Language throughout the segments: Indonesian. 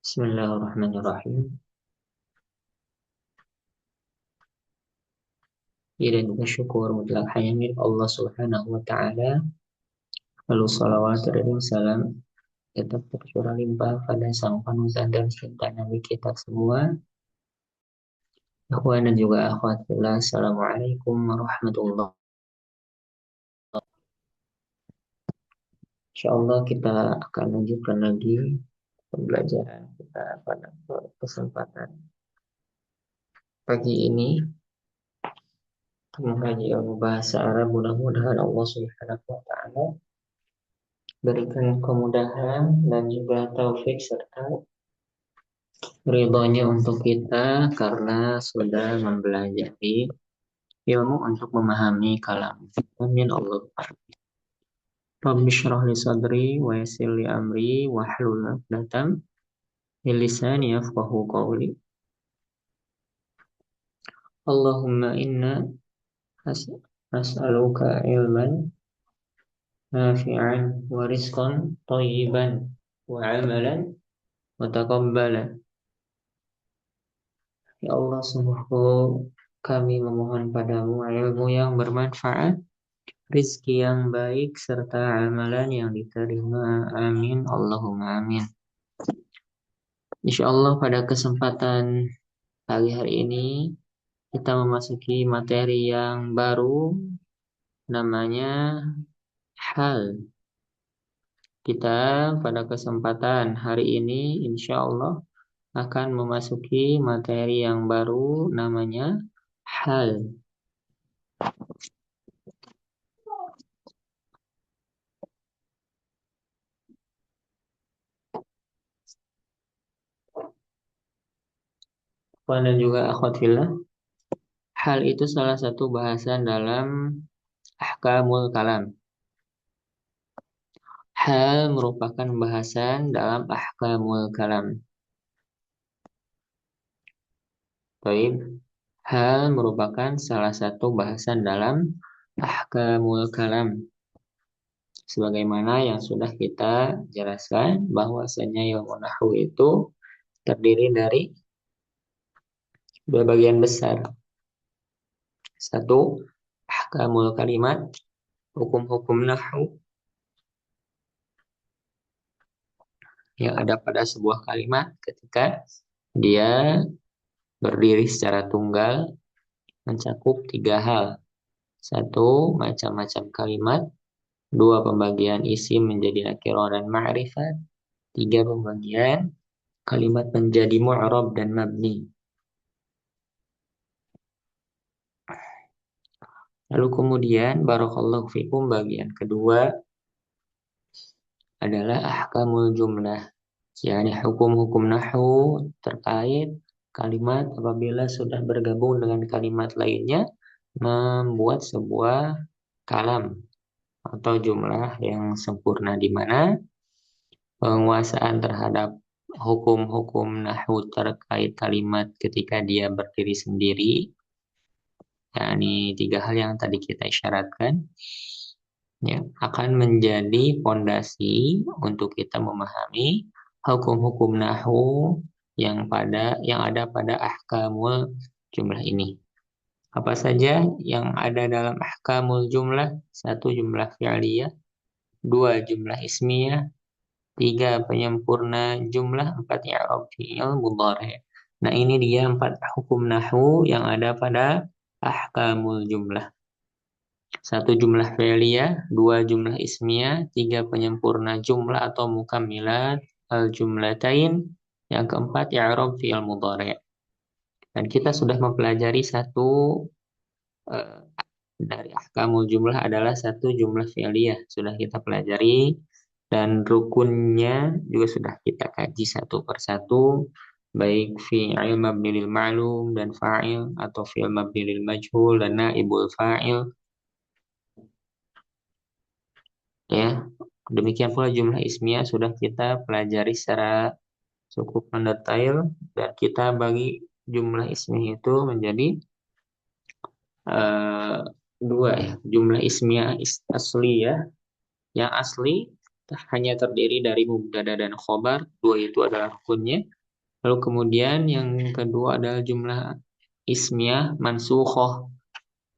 Bismillahirrahmanirrahim. Dan juga syukur mutlak hanya milik Allah Subhanahu wa taala. Lalu salawat dan salam tetap tercurah limpah pada sang panutan dan cinta Nabi kita semua. Ikhwan dan juga akhwat fillah. Assalamualaikum warahmatullahi wabarakatuh. Insyaallah kita akan lanjutkan lagi pembelajaran kita pada kesempatan pagi ini mengkaji ilmu bahasa Arab. Mudah-mudahan Allah Subhanahu wa taala berikan kemudahan dan juga taufik serta ridhonya untuk kita karena sudah mempelajari ilmu untuk memahami kalam. Amin Allah. Rabbi syrah li sadri wa yassir li amri wa hlul 'uqdatam min lisani yafqahu qawli. Allahumma inna as'aluka ilman nafi'an wa rizqan thayyiban wa 'amalan mutaqabbalan. Ya Allah, sungguh kami memohon padamu ilmu yang bermanfaat, rizki yang baik, serta amalan yang diterima. Amin. Allahumma amin. Insyaallah pada kesempatan pagi hari ini kita memasuki materi yang baru, namanya hal. Kita pada kesempatan hari ini insyaallah akan memasuki materi yang baru, namanya hal. Dan juga akhwat fillah, hal itu salah satu bahasan dalam ahkamul kalam. Hal merupakan bahasan dalam ahkamul kalam. Baik, hal merupakan salah satu bahasan dalam ahkamul kalam. Sebagaimana yang sudah kita jelaskan bahwasanya ilmu nahwu itu terdiri dari dua bagian besar. Satu, ahkamul kalimat, hukum-hukum nahwu yang ada pada sebuah kalimat ketika dia berdiri secara tunggal, mencakup tiga hal. Satu, macam-macam kalimat. Dua, pembagian isim menjadi nakirah dan ma'rifat. Tiga, pembagian kalimat menjadi mu'rab dan mabni. Lalu kemudian barakallahu fikum, bagian kedua adalah ahkamul jumlah, yakni hukum-hukum nahwu terkait kalimat apabila sudah bergabung dengan kalimat lainnya membuat sebuah kalam atau jumlah yang sempurna, di mana penguasaan terhadap hukum-hukum nahwu terkait kalimat ketika dia berdiri sendiri, yakni tiga hal yang tadi kita isyaratkan, ya, akan menjadi fondasi untuk kita memahami hukum-hukum nahwu yang ada pada ahkamul jumlah ini. Apa saja yang ada dalam ahkamul jumlah? Satu, jumlah fi'liyah. Dua, jumlah ismiyah. Tiga, penyempurna jumlah. Empat, i'rab fi'il mudhari'. Nah, ini dia 4 hukum nahwu yang ada pada ahkamul jumlah. Satu, jumlah fi'liyah. Dua, jumlah ismiyah. Tiga, penyempurna jumlah atau mukammilat al-jumlatain. Yang keempat, i'rab fi'il mudhari'. Dan kita sudah mempelajari satu dari ahkamul jumlah adalah satu, jumlah fi'liyah. Sudah kita pelajari. Dan rukunnya juga sudah kita kaji satu persatu. Baik fi'il mabni lil ma'lum dan fa'il, atau fi'il mabni lil majhul dan naibul fa'il. Ya, demikian pula jumlah ismiyah sudah kita pelajari secara cukup mendetail, dan kita bagi jumlah ismiyah itu menjadi dua, ya. Jumlah ismiyah asli, ya, yang asli hanya terdiri dari mubtada dan khobar. Dua itu adalah rukunnya. Lalu kemudian yang kedua adalah jumlah ismiyah mansukhoh,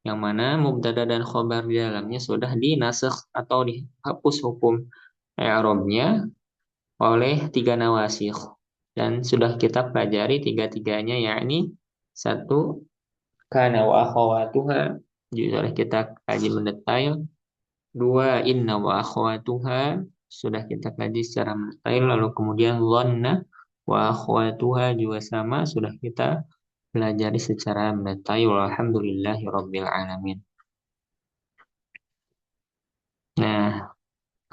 yang mana mubtada dan khobar di dalamnya sudah dinasakh atau dihapus hukum i'rabnya oleh tiga nawasikh, dan sudah kita pelajari tiga-tiganya, yakni satu, kana wa akhawatuha, sudah kita kaji mendetail. Dua, inna wa akhawatuha, sudah kita kaji secara mendetail. Lalu kemudian dhanna wa akhawatuha juga sama, sudah kita pelajari secara mendetail. Alhamdulillahi rabbil alamin. Nah,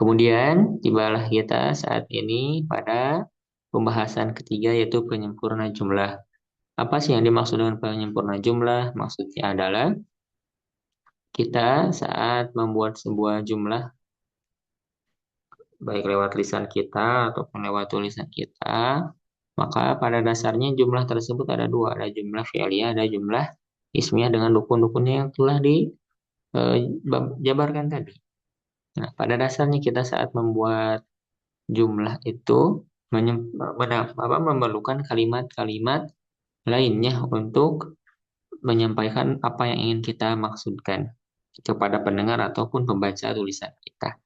kemudian tibalah kita saat ini pada pembahasan ketiga, yaitu penyempurna jumlah. Apa sih yang dimaksud dengan penyempurna jumlah? Maksudnya adalah kita saat membuat sebuah jumlah, baik lewat lisan kita ataupun lewat tulisan kita, maka pada dasarnya jumlah tersebut ada dua, ada jumlah fi'liyah, ada jumlah ismiyah dengan rukun-rukunnya yang telah dijabarkan tadi. Nah, pada dasarnya kita saat membuat jumlah itu memerlukan kalimat-kalimat lainnya untuk menyampaikan apa yang ingin kita maksudkan kepada pendengar ataupun pembaca tulisan kita.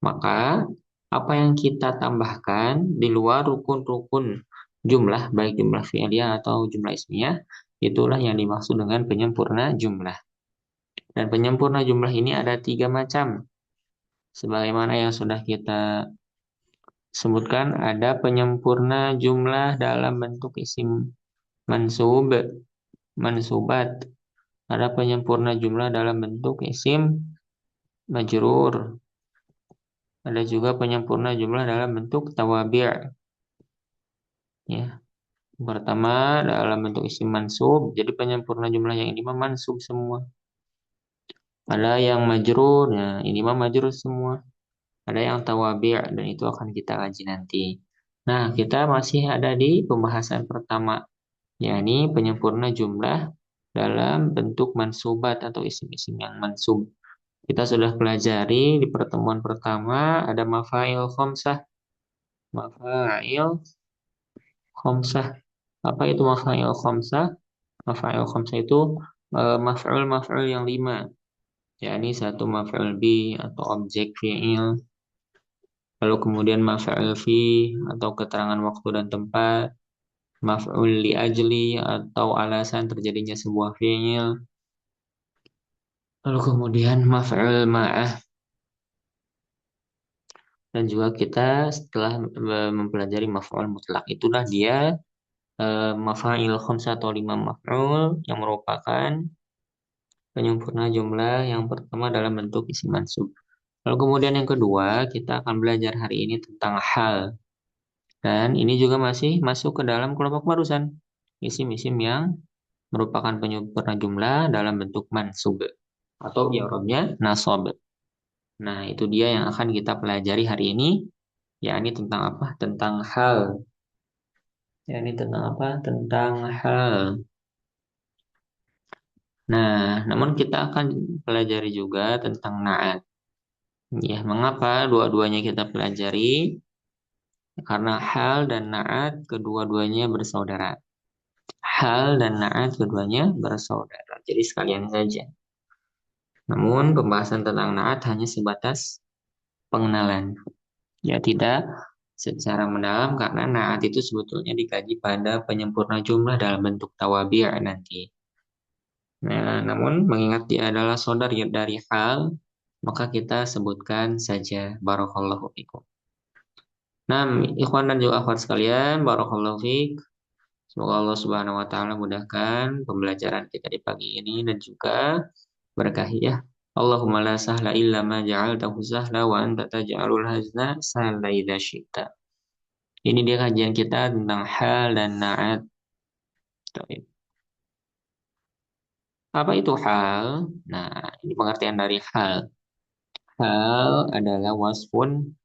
Maka apa yang kita tambahkan di luar rukun-rukun jumlah, baik jumlah fi'liyah atau jumlah ismiyah, itulah yang dimaksud dengan penyempurna jumlah. Dan penyempurna jumlah ini ada tiga macam. Sebagaimana yang sudah kita sebutkan, ada penyempurna jumlah dalam bentuk isim mansub, mansubat. Ada penyempurna jumlah dalam bentuk isim majrur. Ada juga penyempurna jumlah dalam bentuk tawabi'. Ya. Pertama dalam bentuk isim mansub, jadi penyempurna jumlah yang ini mah mansub semua. Ada yang majrur, ya ini mah majrur semua. Ada yang tawabi', dan itu akan kita kaji nanti. Nah, kita masih ada di pembahasan pertama, yakni penyempurna jumlah dalam bentuk mansubat atau isim-isim yang mansub. Kita sudah pelajari di pertemuan pertama ada mafa'il khamsah. Mafa'il khamsah. Apa itu mafa'il khamsah? Mafa'il khamsah itu maf'ul yang lima, yakni satu maf'ul bi atau objek fi'il, lalu kemudian maf'ul fi atau keterangan waktu dan tempat, maf'ul li ajli atau alasan terjadinya sebuah fi'il, lalu kemudian maf'ul ma'ah. Dan juga kita setelah mempelajari maf'ul mutlak, itulah dia maf'il khamsah atau lima maf'ul yang merupakan penyempurna jumlah yang pertama dalam bentuk isim mansub. Lalu kemudian yang kedua, kita akan belajar hari ini tentang hal. Dan ini juga masih masuk ke dalam kelompok barusan. Isim-isim yang merupakan penyempurna jumlah dalam bentuk mansub atau i'rabnya nasab. Nah, itu dia yang akan kita pelajari hari ini, yakni tentang apa? Tentang hal. Yakni tentang apa? Tentang hal. Nah, namun kita akan pelajari juga tentang naat. Ya, mengapa dua-duanya kita pelajari? Karena hal dan naat kedua-duanya bersaudara. Hal dan naat keduanya bersaudara. Jadi sekalian saja. Namun pembahasan tentang naat hanya sebatas pengenalan. Ya, tidak secara mendalam karena naat itu sebetulnya dikaji pada penyempurna jumlah dalam bentuk tawabi' nanti. Nah, namun mengingat dia adalah saudara dari hal, maka kita sebutkan saja. Barakallahu fikum. Nah, ikhwan dan juga akhwat sekalian, barakallahu fik. Semoga Allah Subhanahu wa taala mudahkan pembelajaran kita di pagi ini dan juga berkahi ya. Allahumma la sahla illa ma ja'altahu sahla wa anta taj'alul hazna sahla idza syi'ta. Ini dia kajian kita tentang hal dan na'at. Apa itu hal? Nah, ini pengertian dari hal. Hal adalah wasfun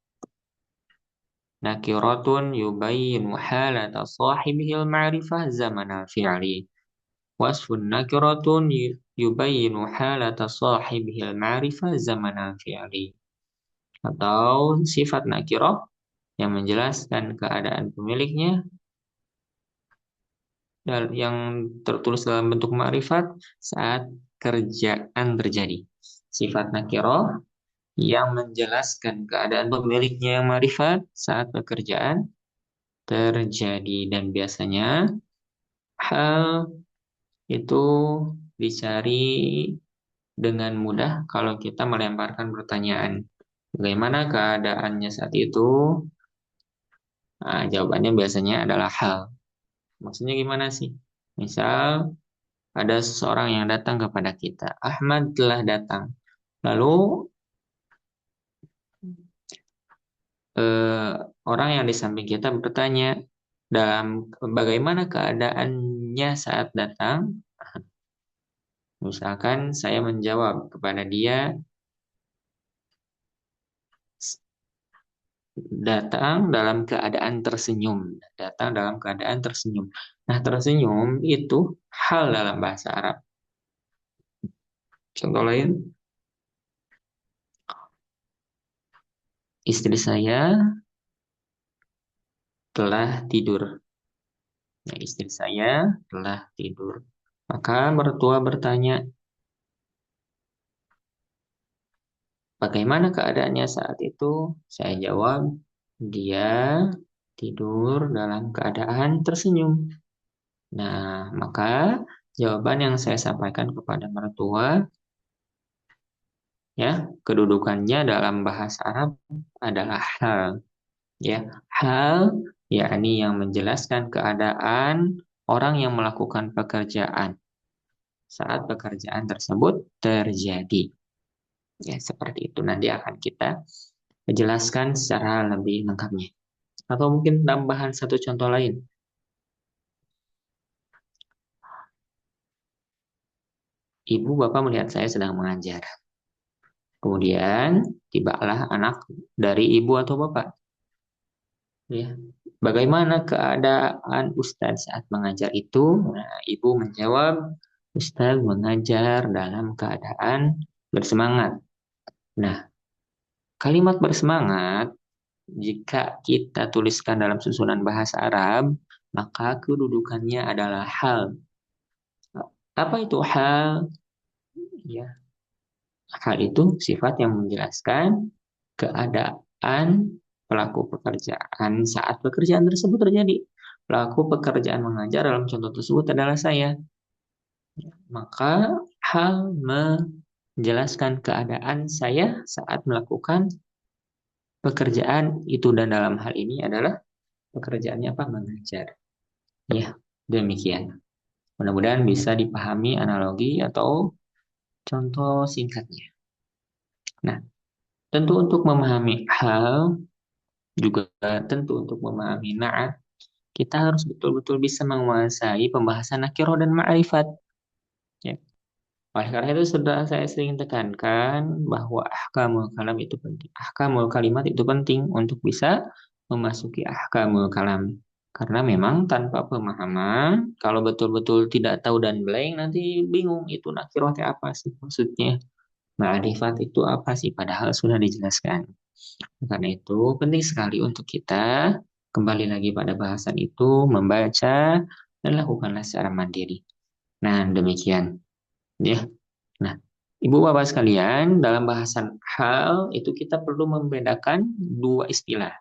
nakiratun yubayinu halata sahibihil ma'rifah zaman al-fi'li. Wasfun nakiratun yubayinu halata sahibihil ma'rifah zaman al-fi'li. Atau sifat nakirah yang menjelaskan keadaan pemiliknya yang tertulis dalam bentuk ma'rifat saat kerjaan terjadi. Sifat nakiroh yang menjelaskan keadaan pemiliknya yang ma'rifat saat pekerjaan terjadi. Dan biasanya hal itu dicari dengan mudah kalau kita melemparkan pertanyaan. Bagaimana keadaannya saat itu? Nah, jawabannya biasanya adalah hal. Maksudnya gimana sih? Misal, ada seseorang yang datang kepada kita. Ahmad telah datang. Lalu, eh, orang yang di samping kita bertanya, dalam bagaimana keadaannya saat datang? Misalkan saya menjawab kepada dia, datang dalam keadaan tersenyum. Datang dalam keadaan tersenyum. Nah, tersenyum itu hal dalam bahasa Arab. Contoh lain, istri saya telah tidur. Nah, istri saya telah tidur. Maka mertua bertanya, bagaimana keadaannya saat itu? Saya jawab, dia tidur dalam keadaan tersenyum. Nah, maka jawaban yang saya sampaikan kepada mertua, ya, kedudukannya dalam bahasa Arab adalah hal. Ya, hal yakni yang menjelaskan keadaan orang yang melakukan pekerjaan saat pekerjaan tersebut terjadi. Ya, seperti itu. Nanti akan kita jelaskan secara lebih lengkapnya. Atau mungkin tambahan satu contoh lain. Ibu bapak melihat saya sedang mengajar. Kemudian tibalah anak dari ibu atau bapak. Ya. Bagaimana keadaan Ustadz saat mengajar itu? Nah, ibu menjawab, Ustadz mengajar dalam keadaan bersemangat. Nah, kalimat bersemangat jika kita tuliskan dalam susunan bahasa Arab, maka kedudukannya adalah hal. Apa itu hal? Ya, hal itu sifat yang menjelaskan keadaan pelaku pekerjaan saat pekerjaan tersebut terjadi. Pelaku pekerjaan mengajar dalam contoh tersebut adalah saya. Maka hal menjelaskan keadaan saya saat melakukan pekerjaan itu, dan dalam hal ini adalah pekerjaannya apa? Mengajar. Ya, demikian. Mudah-mudahan bisa dipahami analogi atau contoh singkatnya. Nah, tentu untuk memahami hal, juga tentu untuk memahami na'at, kita harus betul-betul bisa menguasai pembahasan nakiro dan ma'rifat. Ya. Oleh karena itu sudah saya sering tekankan bahwa ahkamul kalam itu penting. Ahkamul kalimat itu penting untuk bisa memasuki ahkamul kalam. Karena memang tanpa pemahaman, kalau betul-betul tidak tahu dan blank, nanti bingung itu nakiro apa sih maksudnya. Ma'rifat itu apa sih? Padahal sudah dijelaskan. Karena itu penting sekali untuk kita kembali lagi pada bahasan itu, membaca dan lakukanlah secara mandiri. Nah, demikian ya. Nah, Ibu Bapak sekalian, dalam bahasan hal itu kita perlu membedakan dua istilah.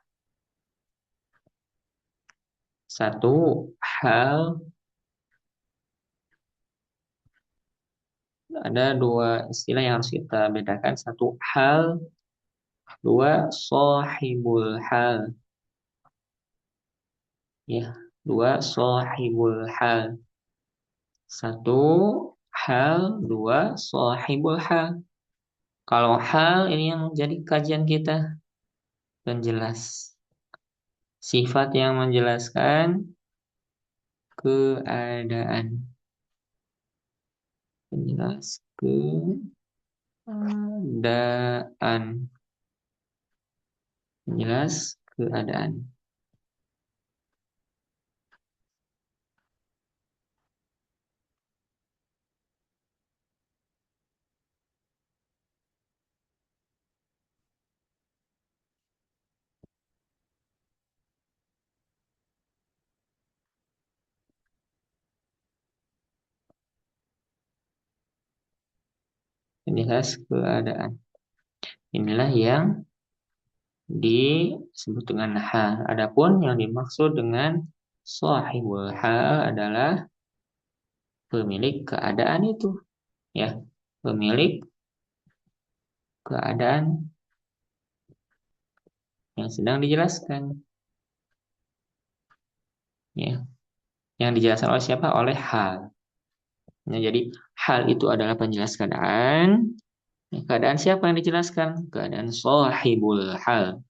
Satu, hal, ada dua istilah yang harus kita bedakan. Satu, hal, dua, sohibul hal. Ya, dua, sohibul hal. Satu, hal, dua, sohibul hal. Kalau hal ini yang jadi kajian kita, penjelas. Sifat yang menjelaskan keadaan. Penjelas keadaan. Penjelas keadaan. Jelas keadaan. Inilah yang disebut dengan hal. Adapun yang dimaksud dengan sahibul hal adalah pemilik keadaan itu, ya. Pemilik keadaan yang sedang dijelaskan, ya. Yang dijelaskan oleh siapa? Oleh hal. Nah, jadi hal itu adalah penjelas keadaan. Keadaan siapa yang dijelaskan? Keadaan sahibul hal.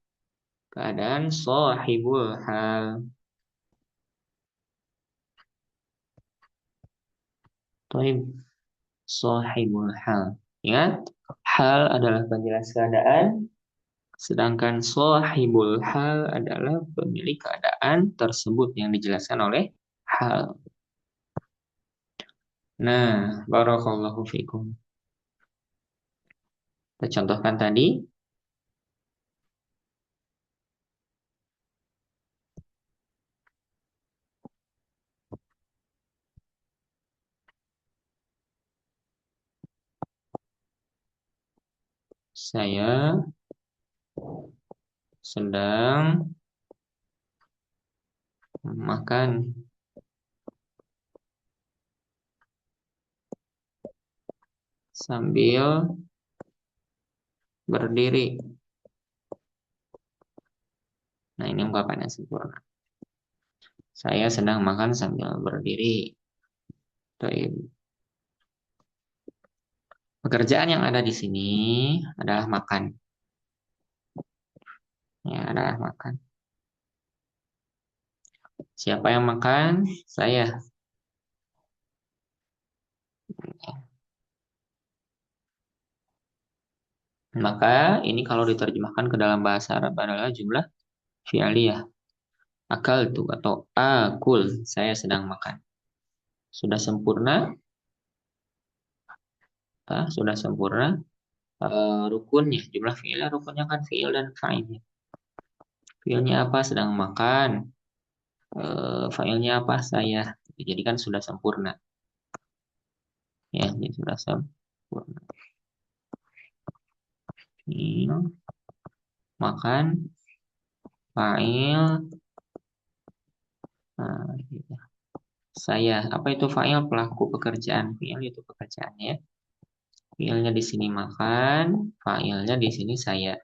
Keadaan sahibul hal. Taib. Sahibul hal. Ingat, hal adalah penjelas keadaan, sedangkan sahibul hal adalah pemilik keadaan tersebut yang dijelaskan oleh hal. Nah, barakallahu fikum. Kita contohkan tadi, saya sedang makan sambil berdiri. Nah, ini ungkapan yang sempurna. Saya sedang makan sambil berdiri. Baik. Pekerjaan yang ada di sini adalah makan. Ya, adalah makan. Siapa yang makan? Saya. Maka ini kalau diterjemahkan ke dalam bahasa Arab adalah jumlah fi'liyah. Akal tuh atau akul. Saya sedang makan. Sudah sempurna? Sudah sempurna rukunnya. Jumlah fi'il rukunnya kan fi'il dan fa'il. Fi'ilnya apa? Sedang makan. Fa'ilnya apa? Saya. Jadi kan sudah sempurna. Ya, ini sudah sempurna. Fi'il, makan, fa'il, gitu. Saya. Apa itu fa'il? Pelaku pekerjaan. Fi'il itu pekerjaannya. Fi'ilnya di sini makan, fa'ilnya di sini saya.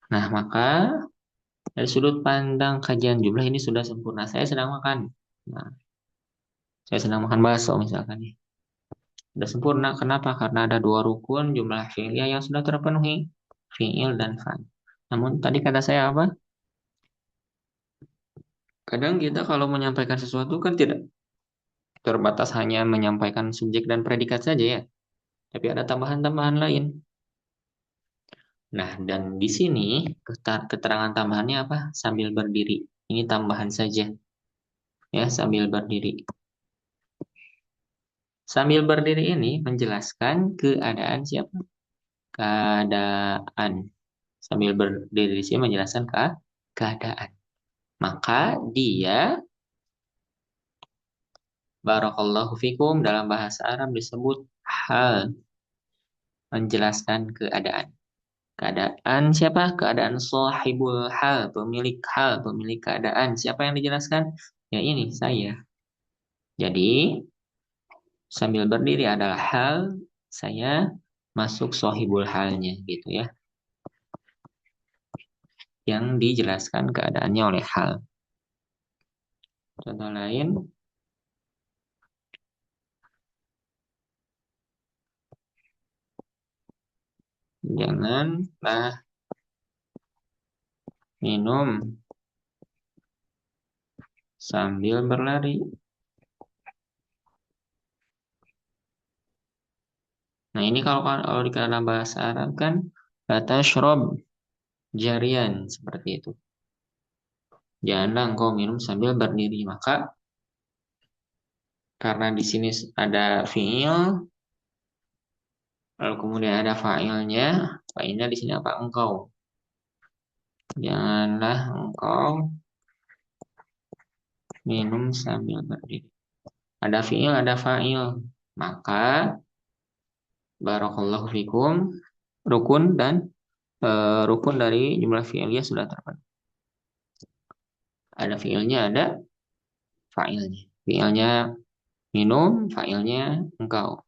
Nah, maka dari sudut pandang kajian jumlah ini sudah sempurna. Saya sedang makan. Nah, saya sedang makan bakso misalkan ya. Sudah sempurna. Kenapa? Karena ada dua rukun jumlah fi'ilnya yang sudah terpenuhi. Fi'il dan fa'il. Namun tadi kata saya apa? Kadang kita kalau menyampaikan sesuatu kan tidak terbatas hanya menyampaikan subjek dan predikat saja ya. Tapi ada tambahan-tambahan lain. Nah, dan di sini keterangan tambahannya apa? Sambil berdiri. Ini tambahan saja. Ya, sambil berdiri. Sambil berdiri ini menjelaskan keadaan siapa? Keadaan. Sambil berdiri di sini menjelaskan keadaan. Maka dia, barakallahu fikum, dalam bahasa Arab disebut hal, menjelaskan keadaan. Keadaan siapa? Keadaan sahibul hal, pemilik keadaan. Siapa yang dijelaskan? Ya ini, saya. Jadi, sambil berdiri adalah hal, saya masuk sahibul halnya gitu ya. Yang dijelaskan keadaannya oleh hal. Contoh lain, janganlah minum sambil berlari. Nah, ini kalau di dalam bahasa Arab kan kata syrob jarian seperti itu. Janganlah engkau minum sambil berdiri. Maka karena di sini ada fiil, lalu kemudian ada fa'ilnya. Fa'ilnya di sini apa? Engkau. Janganlah engkau minum sambil berdiri. Ada fiil, ada fa'il. Maka Barakallahu fikum. Rukun dan rukun dari jumlah fi'liyah sudah terpenuhi. Ada fi'ilnya, ada fa'ilnya. Fi'ilnya minum, fa'ilnya engkau.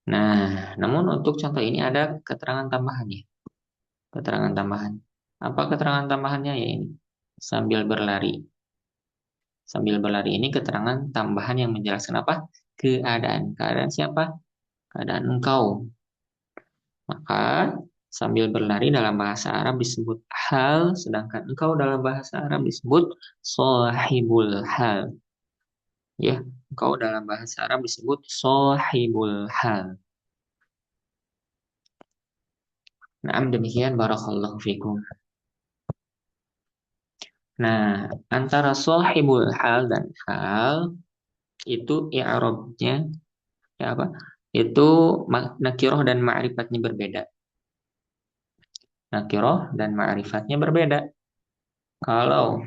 Nah, namun untuk contoh ini ada keterangan tambahannya. Keterangan tambahan. Apa keterangan tambahannya? Ya ini. Sambil berlari. Sambil berlari ini keterangan tambahan yang menjelaskan apa? Keadaan. Keadaan siapa? Keadaan engkau. Maka sambil berlari dalam bahasa Arab disebut hal, sedangkan engkau dalam bahasa Arab disebut sahibul hal. Ya, engkau dalam bahasa Arab disebut sahibul hal. Naam demikian barakallahu fikum. Nah, antara sahibul hal dan hal itu i'rabnya ya apa? Itu nakiroh dan ma'rifatnya berbeda. Nakiroh dan ma'rifatnya berbeda. Kalau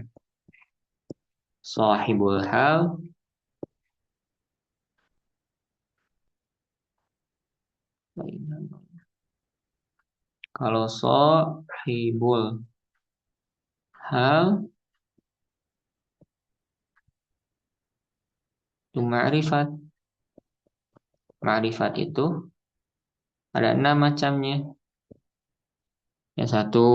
sahibul hal, kalau sahibul hal itu ma'rifat. Ma'rifat itu ada 6 macamnya. Yang satu,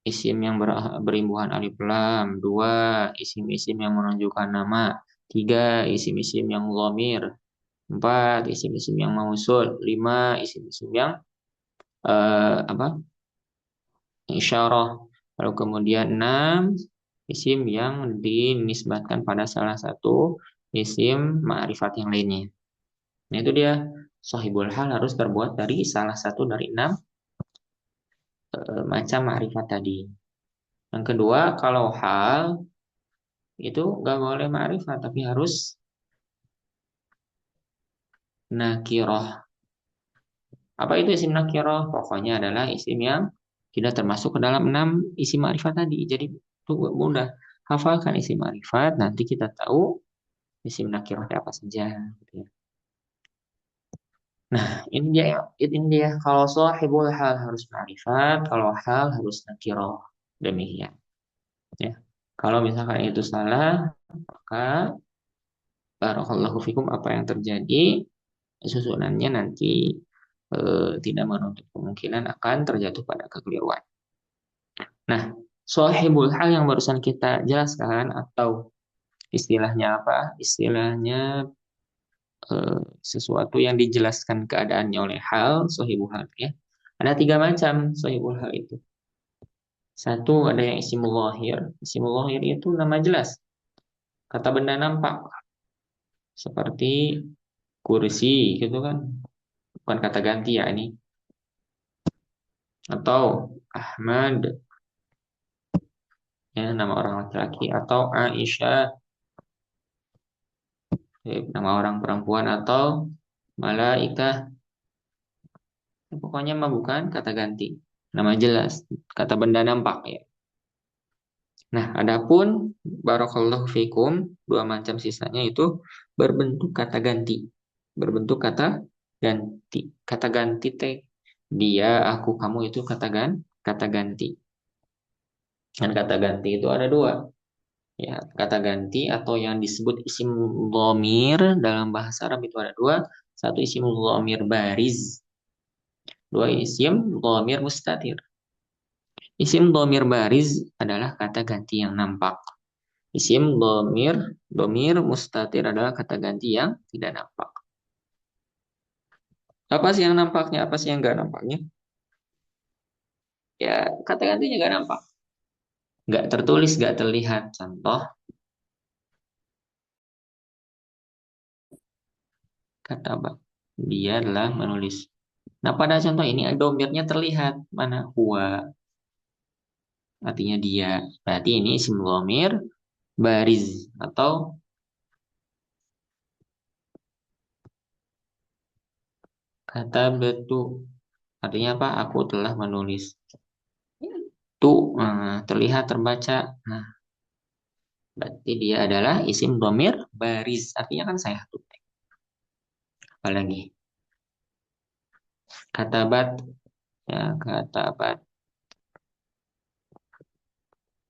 isim yang berimbuhan alif lam. Dua, isim-isim yang menunjukkan nama. Tiga, isim-isim yang dhamir. Empat, isim-isim yang mausul. Lima, isim-isim yang apa? Isyarah. Lalu kemudian enam, isim yang dinisbatkan pada salah satu isim ma'rifat yang lainnya. Nah itu dia, sahibul hal harus terbuat dari salah satu dari enam macam ma'rifat tadi. Yang kedua, kalau hal itu nggak boleh ma'rifat, tapi harus nakiroh. Apa itu isim nakiroh? Pokoknya adalah isim yang tidak termasuk ke dalam enam isim ma'rifat tadi. Jadi itu mudah. Hafalkan isim ma'rifat, nanti kita tahu isim nakiroh apa saja. Gitu ya. Nah, ini dia. Kalau sahibul hal harus ma'rifat, kalau hal harus nakiroh. Demikian. Ya. Kalau misalkan itu salah, maka barakallahu fikum apa yang terjadi susunannya nanti tidak menutup kemungkinan akan terjatuh pada kekeliruan. Nah, sahibul hal yang barusan kita jelaskan atau istilahnya apa? Istilahnya sesuatu yang dijelaskan keadaannya oleh hal, sahibul hal ya. Ada tiga macam sahibul hal itu. Satu ada yang isimul lahir. Isimul lahir itu nama jelas, kata benda nampak seperti kursi gitu kan. Bukan kata ganti ya ini. Atau Ahmad ya nama orang laki-laki atau Aisyah nama orang perempuan atau malaikah. Pokoknya mah bukan kata ganti. Nama jelas, kata benda nampak ya. Nah, adapun barakallahu fikum, dua macam sisanya itu berbentuk kata ganti. Berbentuk kata ganti. Kata ganti teh dia, aku, kamu itu kata ganti. Dan kata ganti itu ada dua. Ya, kata ganti atau yang disebut isim dhamir dalam bahasa Arab itu ada dua. Satu isim dhamir bariz, dua isim dhamir mustatir. Isim dhamir bariz adalah kata ganti yang nampak. Isim dhamir mustatir adalah kata ganti yang tidak nampak. Apa sih yang nampaknya? Apa sih yang nggak nampaknya? Ya, kata gantinya nggak nampak. Nggak tertulis, nggak terlihat. Contoh, kata bak. Dia adalah menulis. Nah, pada contoh ini domirnya terlihat. Mana? Huwa. Artinya dia. Berarti ini isim dhamir bariz. Atau kata betu. Artinya apa? Aku telah menulis. Tuh, terlihat, terbaca. Nah, berarti dia adalah isim dhamir bariz. Artinya kan saya tuh. Apalagi katabat, ya katabat.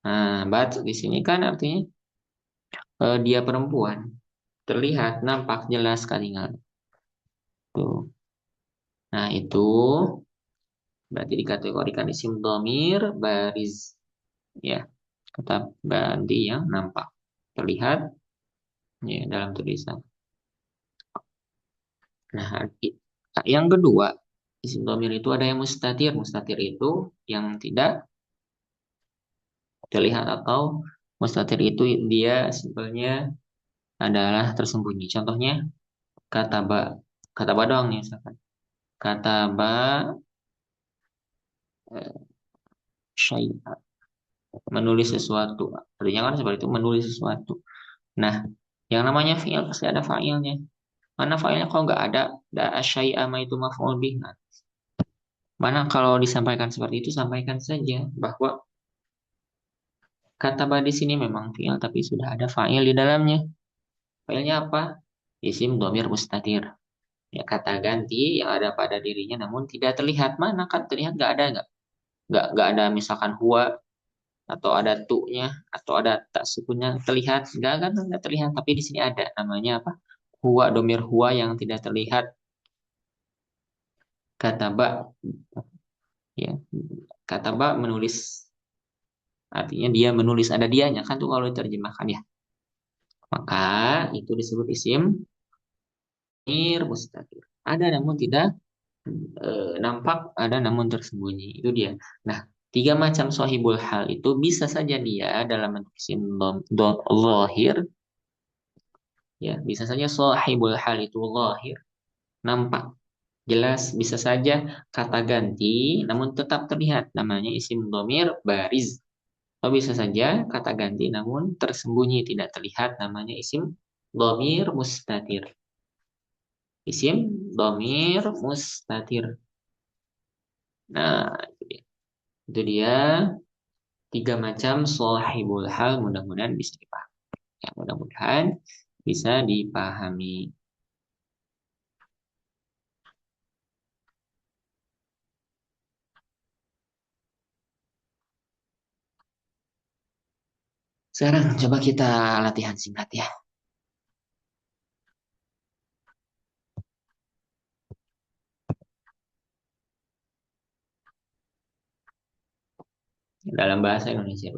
Nah, bat di sini kan artinya dia perempuan, terlihat, nampak jelas kalian. Tuh. Nah, itu berarti dikategorikan isim domir bariz, ya, kata ganti yang nampak, terlihat, ya, dalam tulisan. Nah, yang kedua, isim domir itu ada yang mustatir. Mustatir itu yang tidak terlihat, atau mustatir itu dia simpelnya adalah tersembunyi. Contohnya kata ba, kata ba doang nih misalkan. Kata ba syai'a, menulis sesuatu. Artinya kan seperti itu, menulis sesuatu. Nah, yang namanya fi'il pasti ada fa'ilnya. Mana fa'ilnya kalau nggak ada, da syai'a ma itu maf'ul bih. Nah, mana kalau disampaikan seperti itu, sampaikan saja bahwa kata ba di sini memang fi'il tapi sudah ada fa'il di dalamnya. Fa'ilnya apa? Isim dhamir mustatir. Ya, kata ganti yang ada pada dirinya namun tidak terlihat. Mana kan terlihat, nggak ada, nggak ada misalkan huwa, atau ada tu-nya, atau ada tak sukunnya terlihat, nggak kan, nggak terlihat, tapi di sini ada, namanya apa? Huwa, domir huwa yang tidak terlihat. Kata ba, ya, kata ba menulis, artinya dia menulis, ada dianya kan tuh kalau diterjemahkan, ya, maka itu disebut isim mir mustatir. Ada namun tidak nampak, ada namun tersembunyi, itu dia. Nah, tiga macam sohibul hal itu bisa saja dia dalam bentuk isim zahir, ya, bisa saja sohibul hal itu zahir, nampak jelas, bisa saja kata ganti namun tetap terlihat, namanya isim domir bariz. Atau bisa saja kata ganti namun tersembunyi, tidak terlihat, namanya isim domir mustatir. Isim domir mustatir. Nah, itu dia tiga macam sohibul hal. Mudah-mudahan bisa dipahami. Ya, mudah-mudahan bisa dipahami. Sekarang coba kita latihan singkat, ya. Dalam bahasa Indonesia.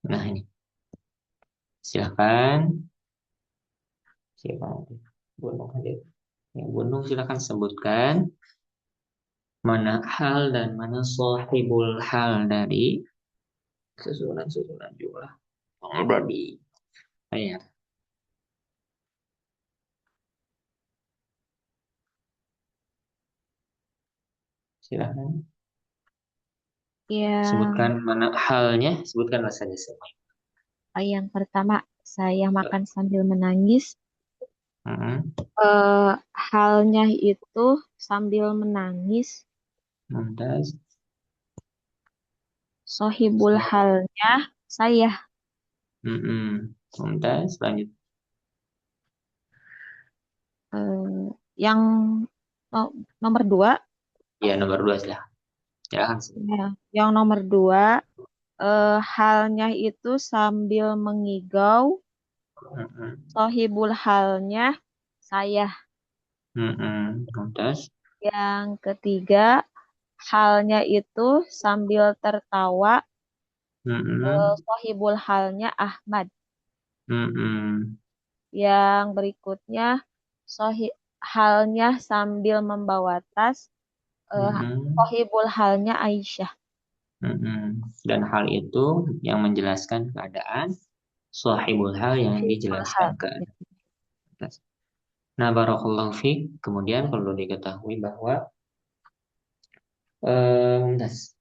Nah, ini silakan, silakan, Gunung hadir. Ya, Gunung silakan sebutkan mana hal dan mana sohibul hal dari Susunan jumlah. Udah di ya, silahkan. Sebutkan Yang mana halnya, sebutkanlah saja semua. yang pertama, saya makan sambil menangis. Hmm, Eh, Halnya itu sambil menangis. Mumtaz. Sohibul halnya saya. Mumtaz, lanjut. Eh, yang nomor dua, Ya, nomor dua silahkan. Silahkan. ya, yang nomor dua, halnya itu sambil mengigau. Mm-mm. Sohibul halnya saya. Mumtaz. Yang ketiga, halnya itu sambil tertawa. Mm-mm. Sohibul halnya Ahmad. Mm-mm. Yang berikutnya, sohi, halnya sambil membawa tas. Eh, Mm-mm. Sohibul halnya Aisyah. Dan hal itu yang menjelaskan keadaan, sahibul hal yang Sohibul dijelaskan hal. keadaan. Nah, barakallahu fiik. Kemudian perlu diketahui bahwa das.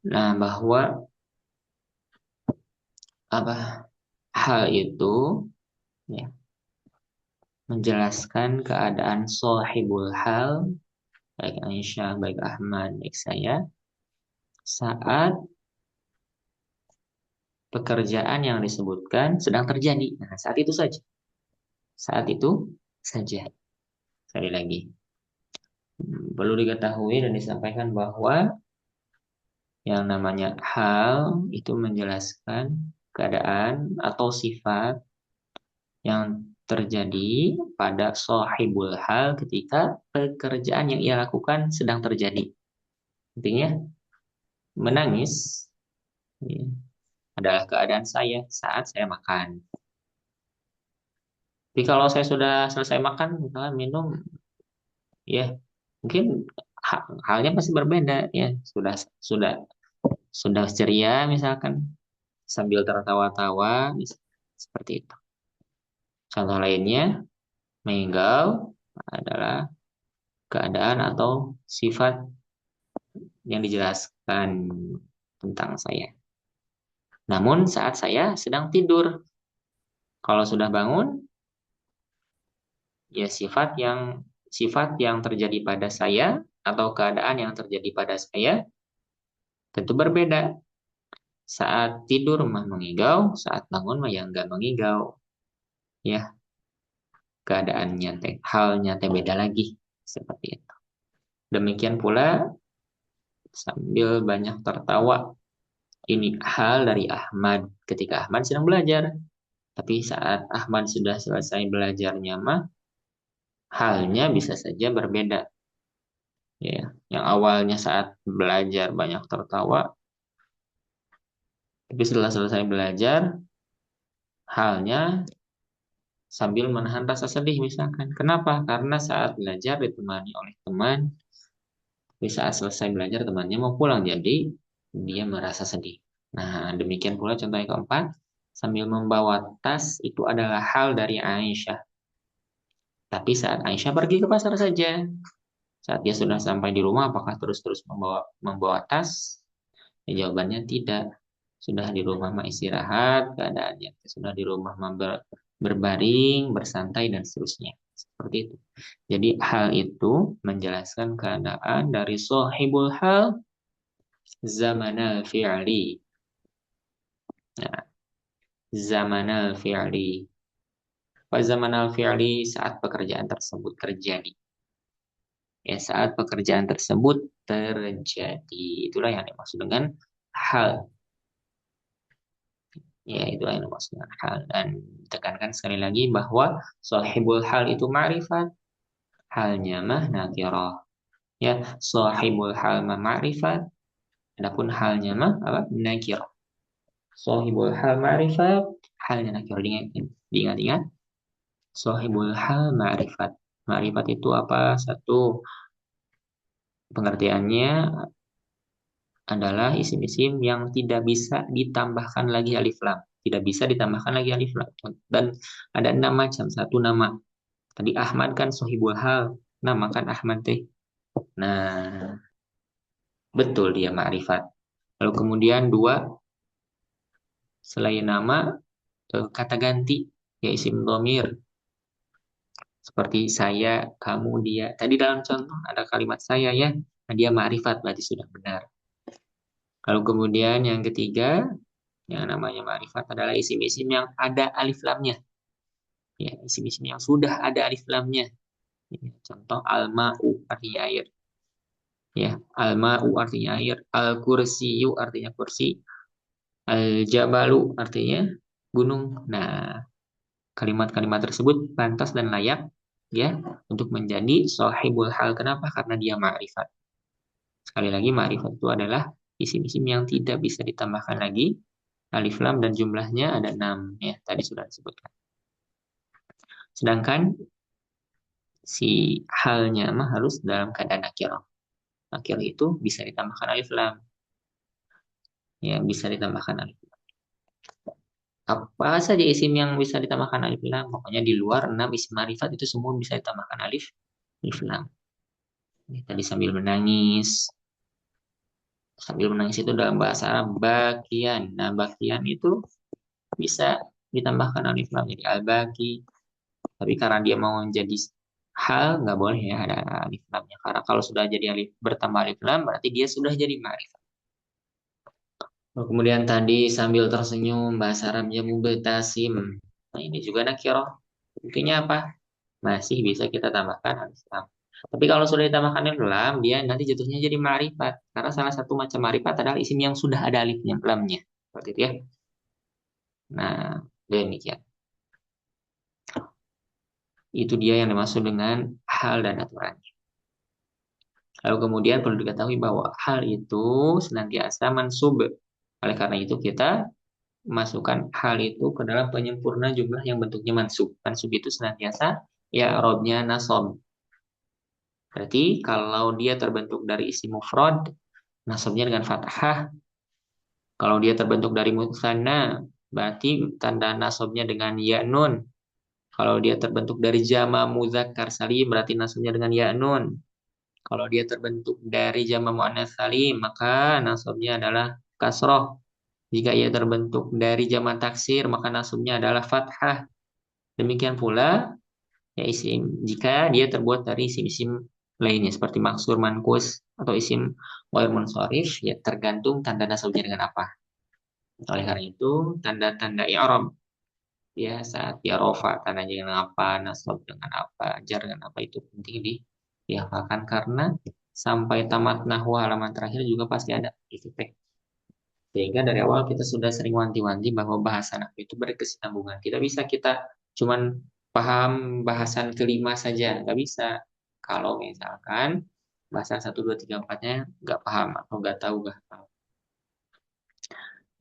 Nah, bahwa apa hal itu ya menjelaskan keadaan sahibul hal, baik Aisyah, baik Ahmad, baik saya, saat pekerjaan yang disebutkan sedang terjadi. Nah, saat itu saja. Saat itu saja. Sekali lagi. Perlu diketahui dan disampaikan bahwa yang namanya hal itu menjelaskan keadaan atau sifat yang terjadi pada sahibul hal ketika pekerjaan yang ia lakukan sedang terjadi. Intinya menangis ya, adalah keadaan saya saat saya makan. Tapi kalau saya sudah selesai makan, misalnya minum, ya mungkin halnya pasti berbeda ya. Sudah sudah ceria misalkan sambil tertawa-tawa seperti itu. Contoh lainnya, meninggal adalah keadaan atau sifat yang dijelaskan tentang saya. Namun saat saya sedang tidur, kalau sudah bangun, ya sifat yang terjadi pada saya atau keadaan yang terjadi pada saya tentu berbeda. Saat tidur mah mengigau, saat bangun mah yang enggak mengigau. Ya, keadaannya teh, halnya teh beda lagi seperti itu. Demikian pula sambil banyak tertawa. Ini hal dari Ahmad ketika Ahmad sedang belajar. Tapi saat Ahmad sudah selesai belajarnya mah halnya bisa saja berbeda. Ya, yang awalnya saat belajar banyak tertawa, tapi setelah selesai belajar halnya sambil menahan rasa sedih misalkan. Kenapa? Karena saat belajar ditemani oleh teman, tapi saat selesai belajar temannya mau pulang, jadi dia merasa sedih. Nah, demikian pula contoh yang keempat, sambil membawa tas itu adalah hal dari Aisyah. Tapi saat Aisyah pergi ke pasar saja, saat dia sudah sampai di rumah, apakah terus-terus membawa membawa tas? Ya, jawabannya tidak. Sudah di rumah mah istirahat, keadaannya sudah di rumah mah berbaring, bersantai dan seterusnya. Seperti itu. Jadi hal itu menjelaskan keadaan dari sahibul hal zamanal fi'li. Nah, zamanal fi'li. Zamanal fi'li saat pekerjaan tersebut terjadi. Ya, saat pekerjaan tersebut terjadi. Itulah yang dimaksud dengan hal. Ya, itulah yang dimaksud dengan hal. Dan tekankan sekali lagi bahwa sahibul hal itu ma'rifat. Halnya mah nakirah. Ya, sahibul hal mah ma'rifat. Adapun halnya mah apa? Nakirah. Sahibul hal ma'rifat. Halnya nakirah. Diingat-ingat. Sahibul hal ma'rifat. Ma'rifat itu apa? Satu, pengertiannya adalah isim-isim yang tidak bisa ditambahkan lagi alif lam. Tidak bisa ditambahkan lagi alif lam. Dan ada 6 macam. Satu nama. Tadi Ahmad kan sohibul hal. Nama kan Ahmad teh. Nah, betul dia ma'rifat. Lalu kemudian dua, selain nama, kata ganti. Ya isim dhamir. Seperti saya, kamu, dia. Tadi dalam contoh ada kalimat saya ya. Nah, dia ma'rifat berarti sudah benar. Lalu kemudian yang ketiga, yang namanya ma'rifat adalah isim-isim yang ada alif lamnya. Ya, isim-isim yang sudah ada alif lamnya. Ya, contoh al-ma'u artinya air. Ya, al-ma'u artinya air. Al-kursiyu artinya kursi. Al-jabalu artinya gunung. Nah, kalimat-kalimat tersebut pantas dan layak ya untuk menjadi sahibul hal. Kenapa? Karena dia ma'rifat. Sekali lagi ma'rifat itu adalah isim-isim yang tidak bisa ditambahkan lagi alif lam dan jumlahnya ada 6 ya, tadi sudah disebutkan. Sedangkan si halnya mah harus dalam keadaan nakirah. Nakirah itu bisa ditambahkan alif lam. Ya, bisa ditambahkan alif lam. Apa saja isim yang bisa ditambahkan alif lam? Pokoknya di luar 6 isim ma'rifat itu semua bisa ditambahkan alif lam. Ya, tadi sambil menangis. Sambil menangis itu dalam bahasa Arab bakian. Nah, bakian itu bisa ditambahkan alif lam jadi al-baki. Tapi karena dia mau menjadi hal, nggak boleh ya ada alif lamnya. Karena kalau sudah jadi alif bertambah alif lam, berarti dia sudah jadi ma'rifat. Kemudian tadi sambil tersenyum, bahasa Arabnya mubtasim. Nah, ini juga nakirah. Intinya apa? Masih bisa kita tambahkan alif lam. Tapi kalau sudah ditambahkan alif lam, dia nanti jatuhnya jadi ma'rifat. Karena salah satu macam ma'rifat adalah isim yang sudah ada alifnya, lamnya. Seperti itu ya. Nah, demikian. Itu dia yang dimaksud dengan hal dan aturan. Lalu kemudian perlu diketahui bahwa hal itu senantiasa mansub. Oleh karena itu kita masukkan hal itu ke dalam penyempurna jumlah yang bentuknya mansub. Mansub itu senantiasa ya robnya nasob. Berarti kalau dia terbentuk dari isim mufrad, nasobnya dengan fathah. Kalau dia terbentuk dari musanna, berarti tanda nasobnya dengan ya nun. Kalau dia terbentuk dari jama muzakkar salim, berarti nasobnya dengan ya nun. Kalau dia terbentuk dari jama muannats salim, maka nasabnya adalah kasroh. Jika ia terbentuk dari jama taksir, maka nasabnya adalah fathah. Demikian pula ya isim jika dia terbuat dari isim-isim lainnya seperti maksur, mankus atau isim ghair munsharif, ya tergantung tanda nasabnya dengan apa. Oleh karena itu, tanda-tanda i'rab ya saat ya rofa tandanya dengan apa, nasab dengan apa, jar dengan apa itu penting dihafalkan karena sampai tamat nahwu halaman terakhir juga pasti ada itu teh. Sehingga dari awal kita sudah sering wanti-wanti bahwa bahasa nahwu itu berkesinambungan. Tidak bisa kita cuman paham bahasan kelima saja, nggak bisa. Kalau misalkan bahasa satu 2 3 4-nya nggak paham atau nggak tahu nggak tahu.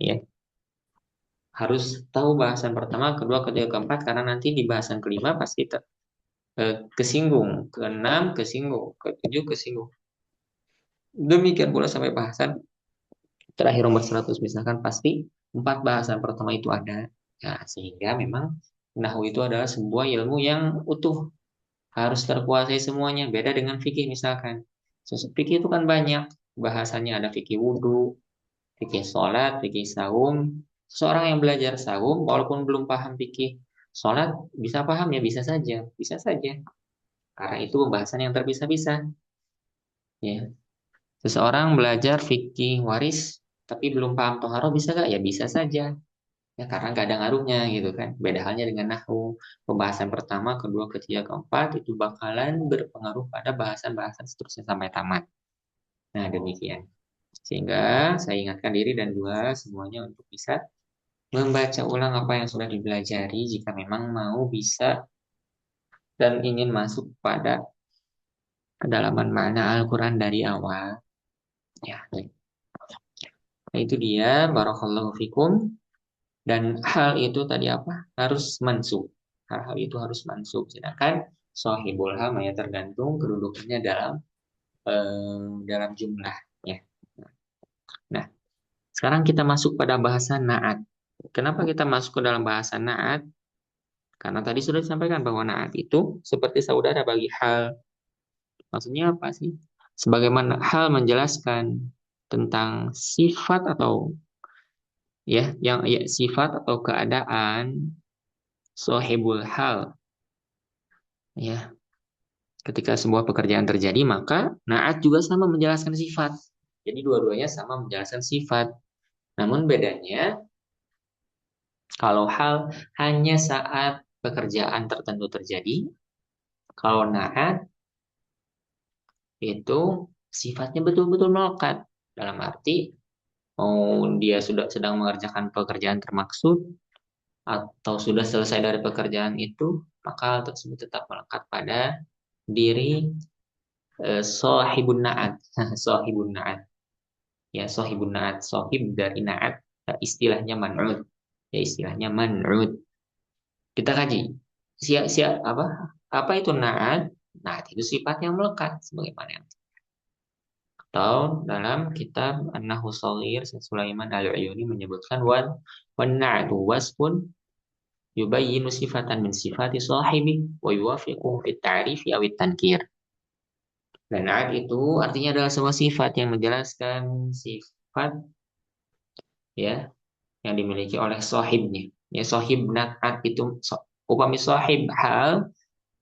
Ya, harus tahu bahasan pertama, kedua, ketiga, keempat karena nanti di bahasan kelima pasti kesinggung, keenam kesinggung, ketujuh kesinggung. Demikian pula sampai bahasan terakhir nomor 100 misalkan pasti empat bahasan pertama itu ada. Ya, sehingga memang nahwu itu adalah sebuah ilmu yang utuh, harus terkuasai semuanya. Beda dengan fikih misalkan. Fikih itu kan banyak bahasanya, ada fikih wudhu, fikih sholat, fikih saum. Seorang yang belajar saum, walaupun belum paham fikih sholat, bisa paham ya, bisa saja, bisa saja. Karena itu pembahasan yang terpisah-pisah. Ya. Seseorang belajar fikih waris, tapi belum paham toharo, bisa gak? Ya bisa saja. Ya karena gak ada ngaruhnya gitu kan. Beda halnya dengan nahwu. Pembahasan pertama, kedua, ketiga, keempat itu bakalan berpengaruh pada bahasan-bahasan seterusnya sampai tamat. Nah demikian. Sehingga saya ingatkan diri dan juga semuanya untuk bisa membaca ulang apa yang sudah dipelajari jika memang mau bisa dan ingin masuk pada kedalaman makna Al-Quran dari awal. Ya, nah, itu dia. Barakallahu fikum. Dan hal itu tadi apa? Harus mansub. Hal-hal itu harus mansub. Sedangkan sohibul hal ya tergantung kedudukannya dalam jumlah. Ya. Sekarang kita masuk pada bahasa naat. Kenapa kita masuk ke dalam bahasa naat? Karena tadi sudah disampaikan bahwa naat itu seperti saudara bagi hal. Maksudnya apa sih? Sebagaimana hal menjelaskan tentang sifat atau sifat atau keadaan sohibul hal, ya. Ketika sebuah pekerjaan terjadi, maka naat juga sama menjelaskan sifat. Jadi dua-duanya sama menjelaskan sifat. Namun bedanya kalau hal hanya saat pekerjaan tertentu terjadi, kalau naat itu sifatnya betul-betul melekat. Dalam arti, dia sudah sedang mengerjakan pekerjaan termaksud atau sudah selesai dari pekerjaan itu, maka hal tersebut tetap melekat pada diri sahibun naat. Sahibun naat. Ya, sahibun naat. Sahib dari naat, istilahnya man'ud. Ya, istilahnya man'ud. Kita kaji. Apa itu naat? Naat itu sifat yang melekat sebagaimana yang atau dalam kitab An-Nahwu Shaghir Sulaiman Al-Uyuni menyebutkan wan na'tu wasfun yubayyinu sifatan min sifati sahibi wa yuwafiquhu fit ta'rifi aw tankir. Dan naat itu artinya adalah sebuah sifat yang menjelaskan sifat, ya, yang dimiliki oleh sahibnya. Ya, sahib naat itu upami sahib hal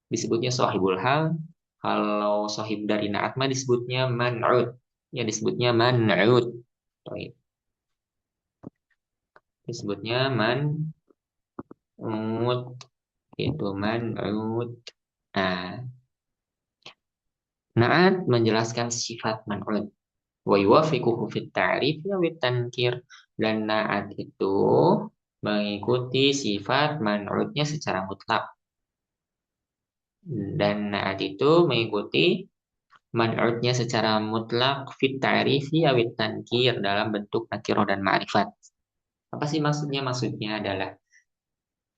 disebutnya sahibul hal. Kalau sahib dari naat mah disebutnya man'ud. Ya, disebutnya man'ud. Baik. Disebutnya man'ud. Itu man'ud. Nah, naat menjelaskan sifat man'ud. Wa yuwafiquhu fit ta'rif ya wit tankir. Dan naat itu mengikuti sifat man'udnya secara mutlak. Dan naat itu mengikuti man'udnya secara mutlak fit ta'rifi awit tankir dalam bentuk nakiroh dan ma'rifat. Apa sih maksudnya? Maksudnya adalah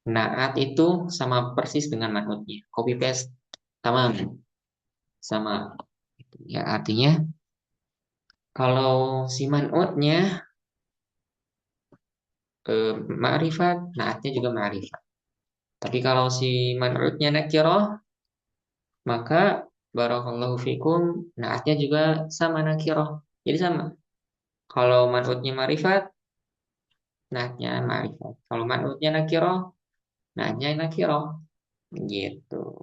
naat itu sama persis dengan man'udnya. Copy paste sama sama. Ya, artinya kalau si man'udnya ma'rifat, naatnya juga ma'rifat. Tapi kalau si man'udnya nakiroh, maka barakallahu fikum naatnya juga sama nakiroh. Jadi sama. Kalau man'udnya ma'rifat, naatnya ma'rifat. Kalau man'udnya nakiroh, naatnya nakiroh. Gitu.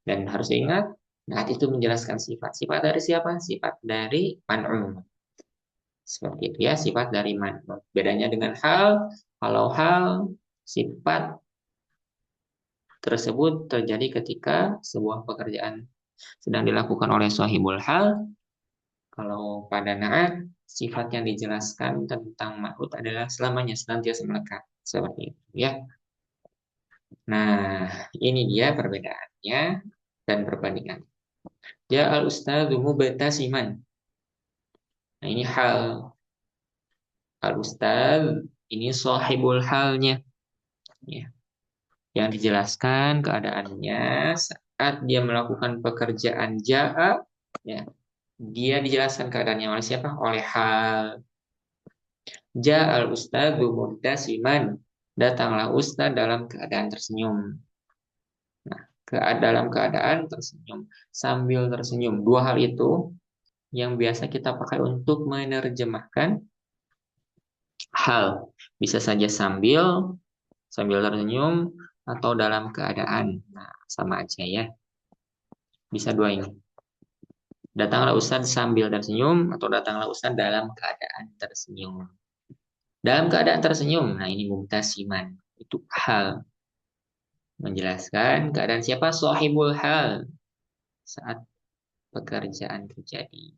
Dan harus ingat, naat itu menjelaskan sifat. Sifat dari siapa? Sifat dari man'ud. Seperti itu ya, sifat dari man'ud. Bedanya dengan hal, kalau hal, sifat tersebut terjadi ketika sebuah pekerjaan sedang dilakukan oleh sahibul hal. Kalau pada naat, sifat yang dijelaskan tentang man'ud adalah selamanya senantiasa melekat. Seperti itu ya. Nah, ini dia perbedaannya dan perbandingan. Ya al-ustadzu mubtasiman. Nah, ini hal al-ustadz, ini sahibul halnya, ya. Yang dijelaskan keadaannya saat dia melakukan pekerjaan ja'a, ya. Dia dijelaskan keadaannya oleh siapa? Oleh hal. Ja al-ustadzu mubtasiman. Datanglah ustadz dalam keadaan tersenyum. Nah, dalam keadaan tersenyum, sambil tersenyum. Dua hal itu yang biasa kita pakai untuk menerjemahkan hal. Bisa saja sambil tersenyum atau dalam keadaan. Nah, sama aja ya. Bisa dua ini. Datanglah Ustadz sambil tersenyum atau datanglah Ustadz dalam keadaan tersenyum. Dalam keadaan tersenyum, nah ini mubtasiman. Itu hal. Menjelaskan keadaan siapa? Sahibul hal. Saat pekerjaan terjadi.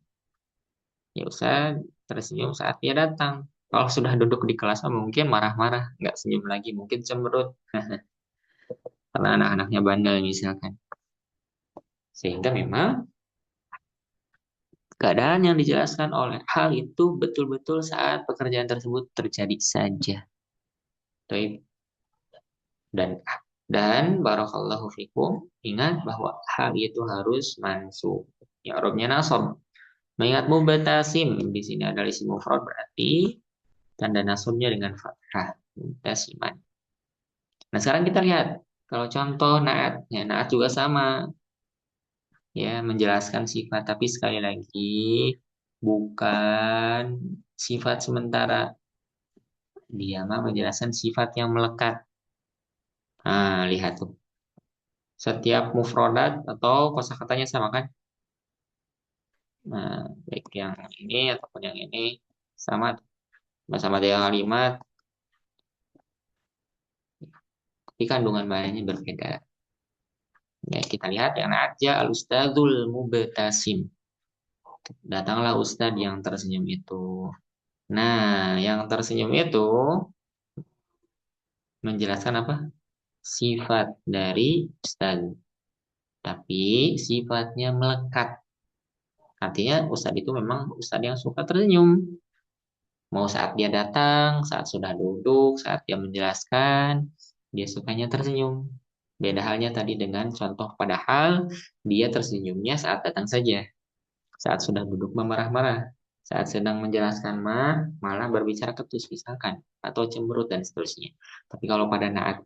Ya Ustadz tersenyum saat dia datang. Kalau sudah duduk di kelas mungkin marah-marah, nggak senyum lagi, mungkin cemberut. Karena anak-anaknya bandel misalkan. Sehingga memang keadaan yang dijelaskan oleh hal itu betul-betul saat pekerjaan tersebut terjadi saja. Dan barakallahu fikum, ingat bahwa hal itu harus mansub. Ya, Arabnya nasab. Mengingat mubtasim di sini adalah isim mufrad berarti tanda nasabnya dengan fathah. Mubtasiman. Nah, sekarang kita lihat kalau contoh naat, ya naat juga sama ya menjelaskan sifat tapi sekali lagi bukan sifat sementara. Dia mah menjelaskan sifat yang melekat. Nah, lihat tuh. Setiap mufrodat atau kosakatanya sama kan? Nah, baik yang ini ataupun yang ini sama sama dengan kalimat, tapi kandungan bahasanya berbeda. Ya, kita lihat yang aja al-ustadzul mubtasim. Datanglah ustadz yang tersenyum itu. Nah, yang tersenyum itu menjelaskan apa? Sifat dari ustadz. Tapi sifatnya melekat. Artinya ustadz itu memang ustadz yang suka tersenyum. Mau saat dia datang, saat sudah duduk, saat dia menjelaskan, dia sukanya tersenyum. Beda halnya tadi dengan contoh padahal dia tersenyumnya saat datang saja. Saat sudah duduk memarah-marah. Saat sedang menjelaskan malah berbicara ketus misalkan. Atau cemberut dan seterusnya. Tapi kalau pada naat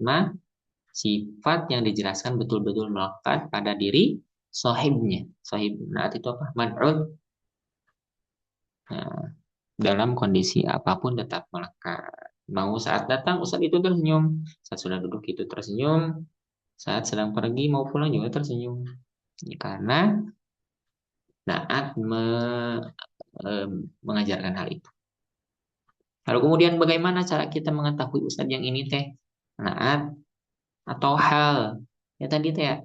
sifat yang dijelaskan betul-betul melekat pada diri sohibnya. Sohib naat itu apa? Man'ud. Nah, dalam kondisi apapun tetap melekat. Mau saat datang Ustadz itu tersenyum, saat sudah duduk itu tersenyum, saat sedang pergi mau pulang juga tersenyum. Ya, karena Naat mengajarkan hal itu. Lalu kemudian bagaimana cara kita mengetahui Ustadz yang ini teh Naat atau hal? Ya tadi teh ya,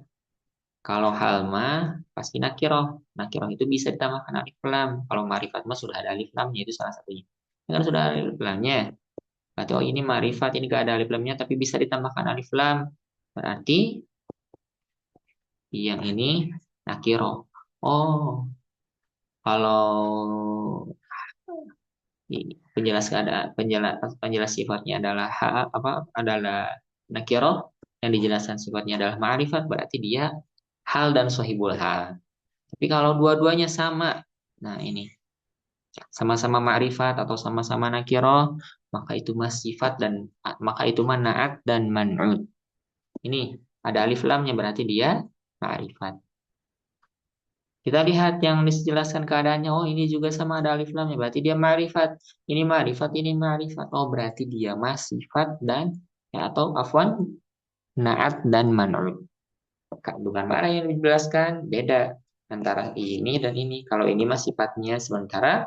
kalau hal mah pasti nakiroh. Nakiroh itu bisa ditambahkan alif lam. Kalau marifat mah sudah ada alif lamnya itu salah satunya. Ya kan sudah ada alif lamnya. Berarti oh ini marifat, ini gak ada alif lamnya tapi bisa ditambahkan alif lam. Berarti yang ini nakiro. Oh, kalau penjelas sifatnya adalah adalah nakiro yang dijelaskan sifatnya adalah ma'rifat berarti dia hal dan sohibul hal. Tapi kalau dua-duanya sama, nah ini sama-sama ma'rifat atau sama-sama nakiro, maka itu mah sifat dan maka itu mah naat dan man'ud. Ini ada alif lamnya berarti dia ma'rifat. Kita lihat yang dijelaskan keadaannya. Oh, ini juga sama ada alif lamnya. Berarti dia ma'rifat. Ini ma'rifat, ini ma'rifat. Oh, berarti dia mah sifat dan ya, atau afwan naat dan man'ud. Kandungan mana yang dijelaskan beda antara ini dan ini. Kalau ini mah sifatnya sementara,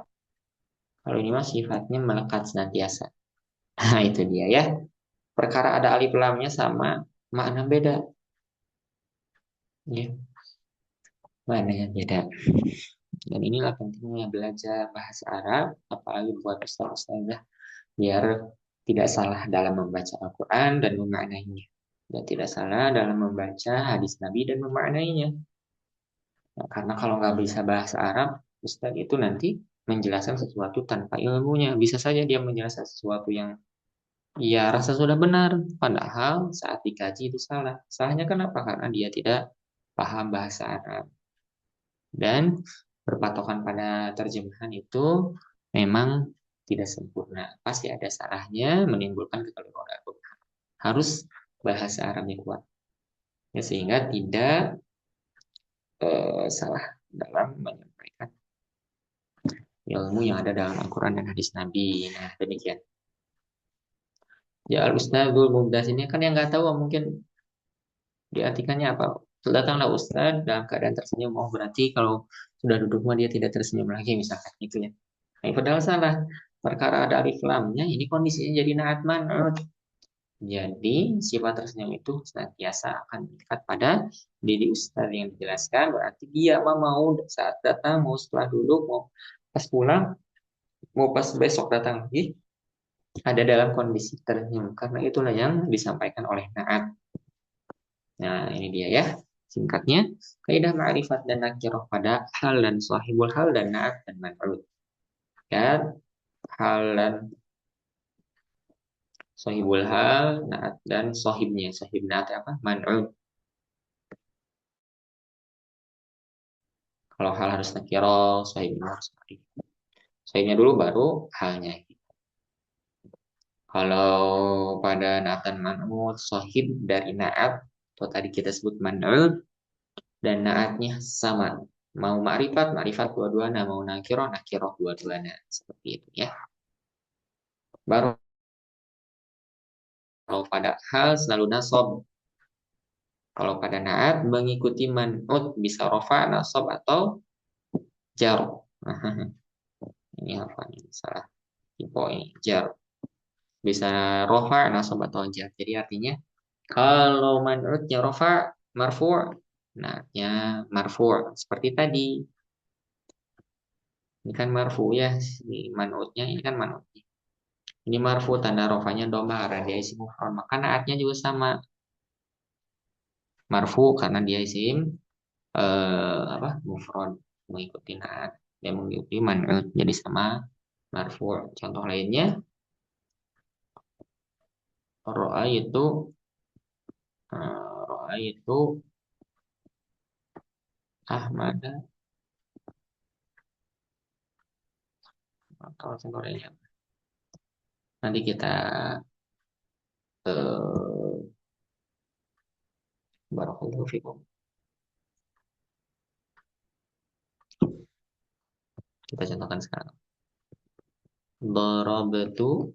kalau ini mah sifatnya melekat senantiasa. Nah, itu dia ya. Perkara ada alif lamnya sama makna beda. Ya, makna yang beda. Dan inilah pentingnya belajar bahasa Arab, apalagi buat ustaz-ustazah, biar tidak salah dalam membaca Al-Quran dan memaknainya. Dan tidak salah dalam membaca hadis Nabi dan memaknainya. Nah, karena kalau nggak bisa bahasa Arab, ustaz itu nanti menjelaskan sesuatu tanpa ilmunya. Bisa saja dia menjelaskan sesuatu yang ia rasa sudah benar, padahal saat dikaji itu salah. Salahnya kenapa? Karena dia tidak paham bahasa Arab. Dan berpatokan pada terjemahan itu memang tidak sempurna. Pasti ada salahnya menimbulkan kekeliruan. Harus bahasa Arabnya kuat. Ya, sehingga tidak salah dalam menyampaikan ilmu yang ada dalam Al-Quran dan hadis Nabi. Nah, demikian. Ya, al-ustadzul mubdas ini kan yang nggak tahu mungkin diartikannya apa. Datanglah ustadz dalam keadaan tersenyum. Oh, berarti kalau sudah duduk mah dia tidak tersenyum lagi misalkan gitu ya. Nah, padahal salah. Perkara ada alif lamnya, ini kondisinya jadi naat man'ud. Jadi sifat tersenyum itu senantiasa akan dekat pada diri ustadz yang dijelaskan. Berarti dia mau saat datang, mau setelah duduk, mau pas pulang, mau pas besok datang lagi, ada dalam kondisi tersenyum. Karena itulah yang disampaikan oleh naat. Nah, ini dia ya. Singkatnya, kaidah ma'rifat dan nakirah pada hal dan sahibul hal dan naat dan man'ud. Ya, hal dan sahibul hal, naat dan sahibnya. Sahib naat apa? Man'ud. Kalau hal harus nakiro, sohibnya harus makrifat. Sohibnya dulu baru halnya. Kalau pada naatan man'ut, sohib dari naat, atau tadi kita sebut man'ut, dan naatnya sama. Mau ma'rifat, ma'rifat dua-duanya. Mau nakiro, nakiro dua-duanya. Seperti itu ya. Baru kalau pada hal selalu nasob. Kalau pada naat mengikuti man'ut bisa rofa, nasob, atau jar. Ini apa nih? Salah. Tipe ini jar. Bisa rofa, nasob, atau jar. Jadi artinya kalau man'utnya rofa, marfu'. Naatnya marfu'. Seperti tadi. Ini kan marfu ya. Si man'utnya ini kan man'ut. Ini marfu tanda rofanya domba karena dia isim mufrad. Maka naatnya juga sama. Marfu karena dia isim apa mufrad mengikuti naat. Dia mengikuti man'ut jadi sama marfu. Contoh lainnya ro'a itu ro'a itu Ahmad atau contoh lainnya. Nanti kita eh, barakallahu fikum. Kita contohkan sekarang. Darabatu.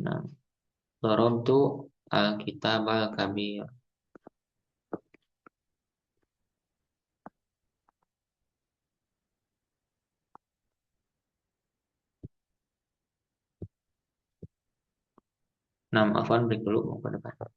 Nah, darabtu al-kitab al-kabir. Nah, afwan break dulu mau ke depan.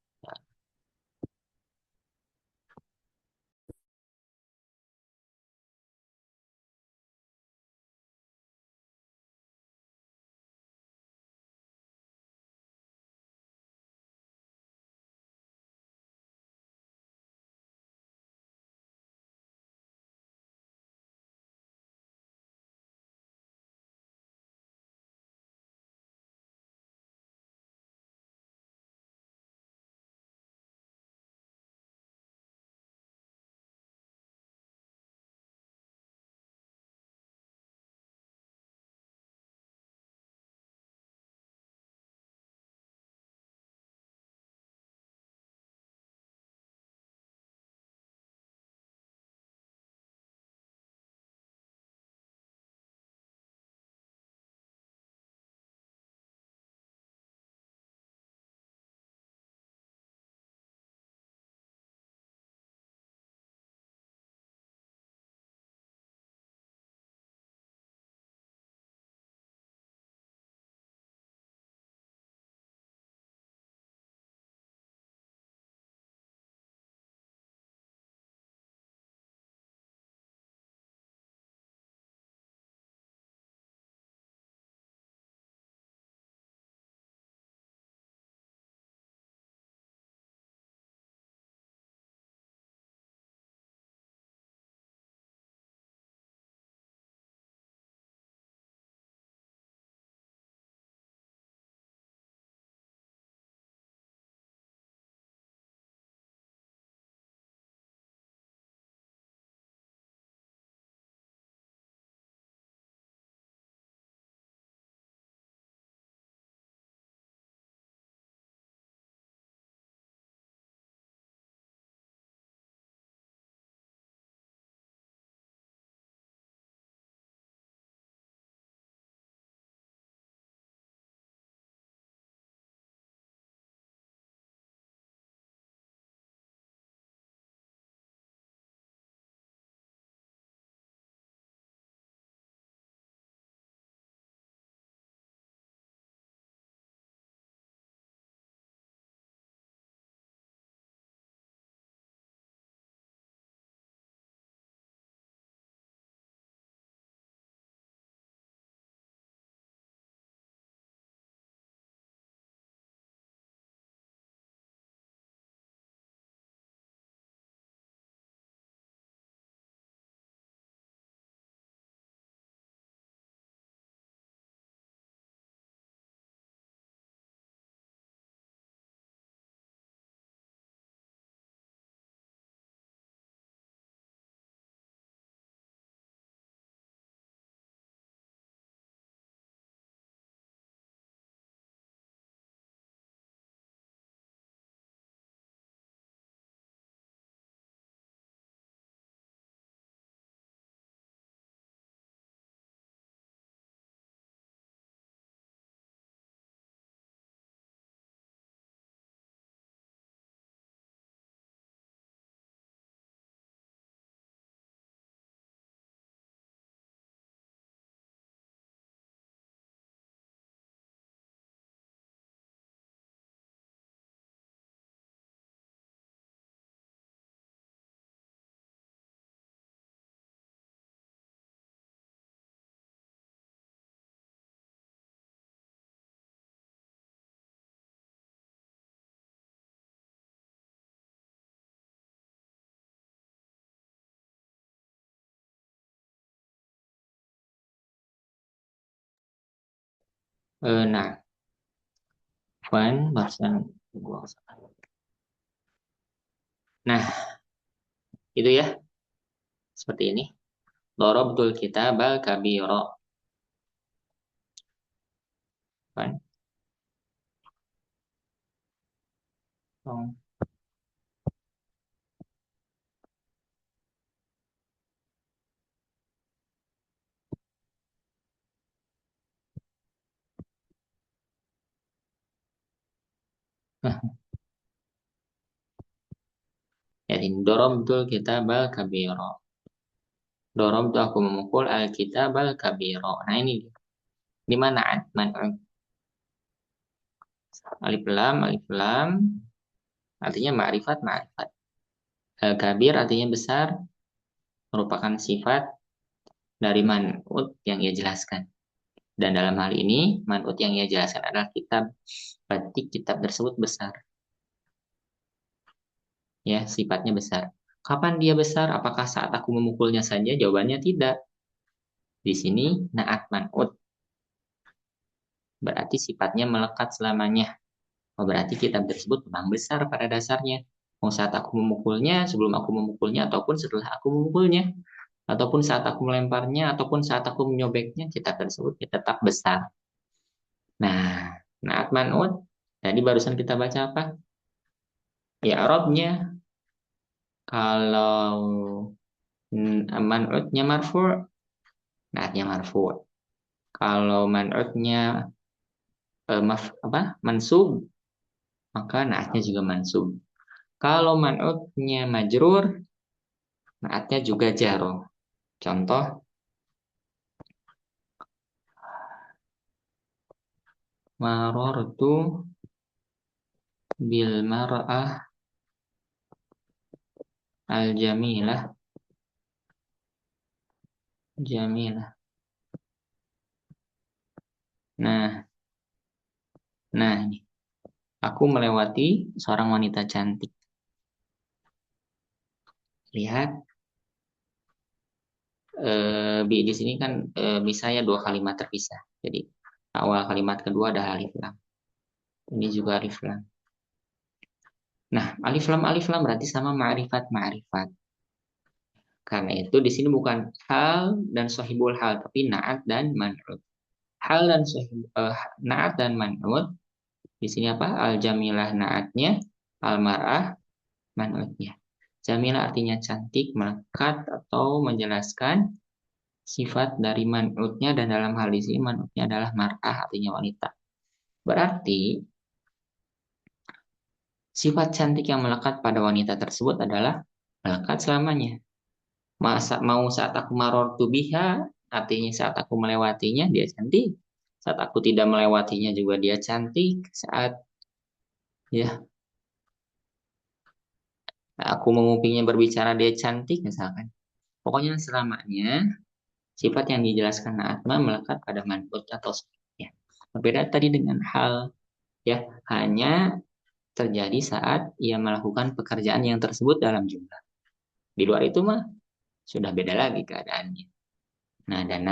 Nah, Wan barusan buang salah. Nah, itu ya, seperti ini. Darabtul kitaba kabira. Wan. Oh. Jadi darabtul kitaba kabira. Darabtu aku memukul al-kitabal kabira. Nah, ini di mana man'ut? Alif lam artinya ma'rifat ma'rifat. Kabir artinya besar, merupakan sifat dari man'ut yang ia jelaskan. Dan dalam hal ini man'ut yang ia jelaskan adalah kitab. Berarti kitab tersebut besar, ya, sifatnya besar. Kapan dia besar? Apakah saat aku memukulnya saja? Jawabannya tidak. Di sini naat man'ut berarti sifatnya melekat selamanya. Oh, berarti kitab tersebut memang besar pada dasarnya. Mau saat aku memukulnya, sebelum aku memukulnya, ataupun setelah aku memukulnya, ataupun saat aku melemparnya, ataupun saat aku menyobeknya, kitab tersebut ya tetap besar. Nah, naat man'ut, tadi barusan kita baca apa? Ya, Arabnya, kalau man'utnya marfu', naatnya marfu'. Kalau man'utnya mansub, maka naatnya juga mansub. Kalau man'utnya majrur, naatnya juga jaro. Contoh, marortu bil mar'ah al jamilah jamilah. Nah, nah ini. Aku melewati seorang wanita cantik. Lihat, di sini kan bisa ya dua kalimat terpisah. Jadi awal kalimat kedua ada alif lam. Ini juga alif lam. Nah, alif lam berarti sama ma'rifat ma'rifat. Karena itu di sini bukan hal dan sahibul hal, tapi naat dan man'ut. Hal dan naat dan man'ut di sini apa? Al jamilah naatnya, al mar'ah man'utnya. Jamilah artinya cantik, melekat atau menjelaskan sifat dari man'utnya, dan dalam hal ini man'utnya adalah mar'ah artinya wanita. Berarti sifat cantik yang melekat pada wanita tersebut adalah melekat selamanya. Mau saat aku marortu biha, artinya saat aku melewatinya dia cantik. Saat aku tidak melewatinya juga dia cantik. Saat ya aku mengupinya berbicara dia cantik misalkan. Pokoknya selamanya sifat yang dijelaskan Naatma melekat pada man'ut atau ya. Berbeda tadi dengan hal, ya, hanya terjadi saat ia melakukan pekerjaan yang tersebut dalam jumlah. Di luar itu mah sudah beda lagi keadaannya. Nah, dan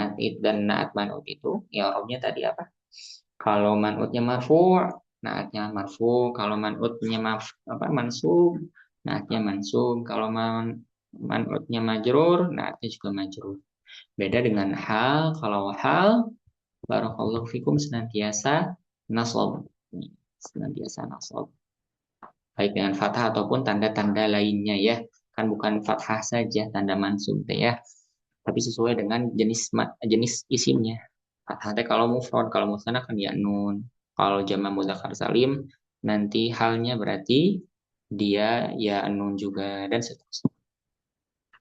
naat man'ut itu ya robnya tadi apa? Kalau man'utnya marfu, naatnya marfu. Kalau man'utnya mansub, naatnya mansub. Kalau man'utnya majrur, naatnya juga majrur. Beda dengan hal. Kalau hal, barakallahu fikum, senantiasa nasab. Senantiasa nasab. Baik dengan fathah ataupun tanda-tanda lainnya ya. Kan bukan fathah saja tanda mansub ya. Tapi sesuai dengan jenis isimnya. Fathah kalau mufrad, kalau musanna kan ya nun. Kalau jama mudzakkar salim nanti halnya berarti dia ya nun juga dan seterusnya.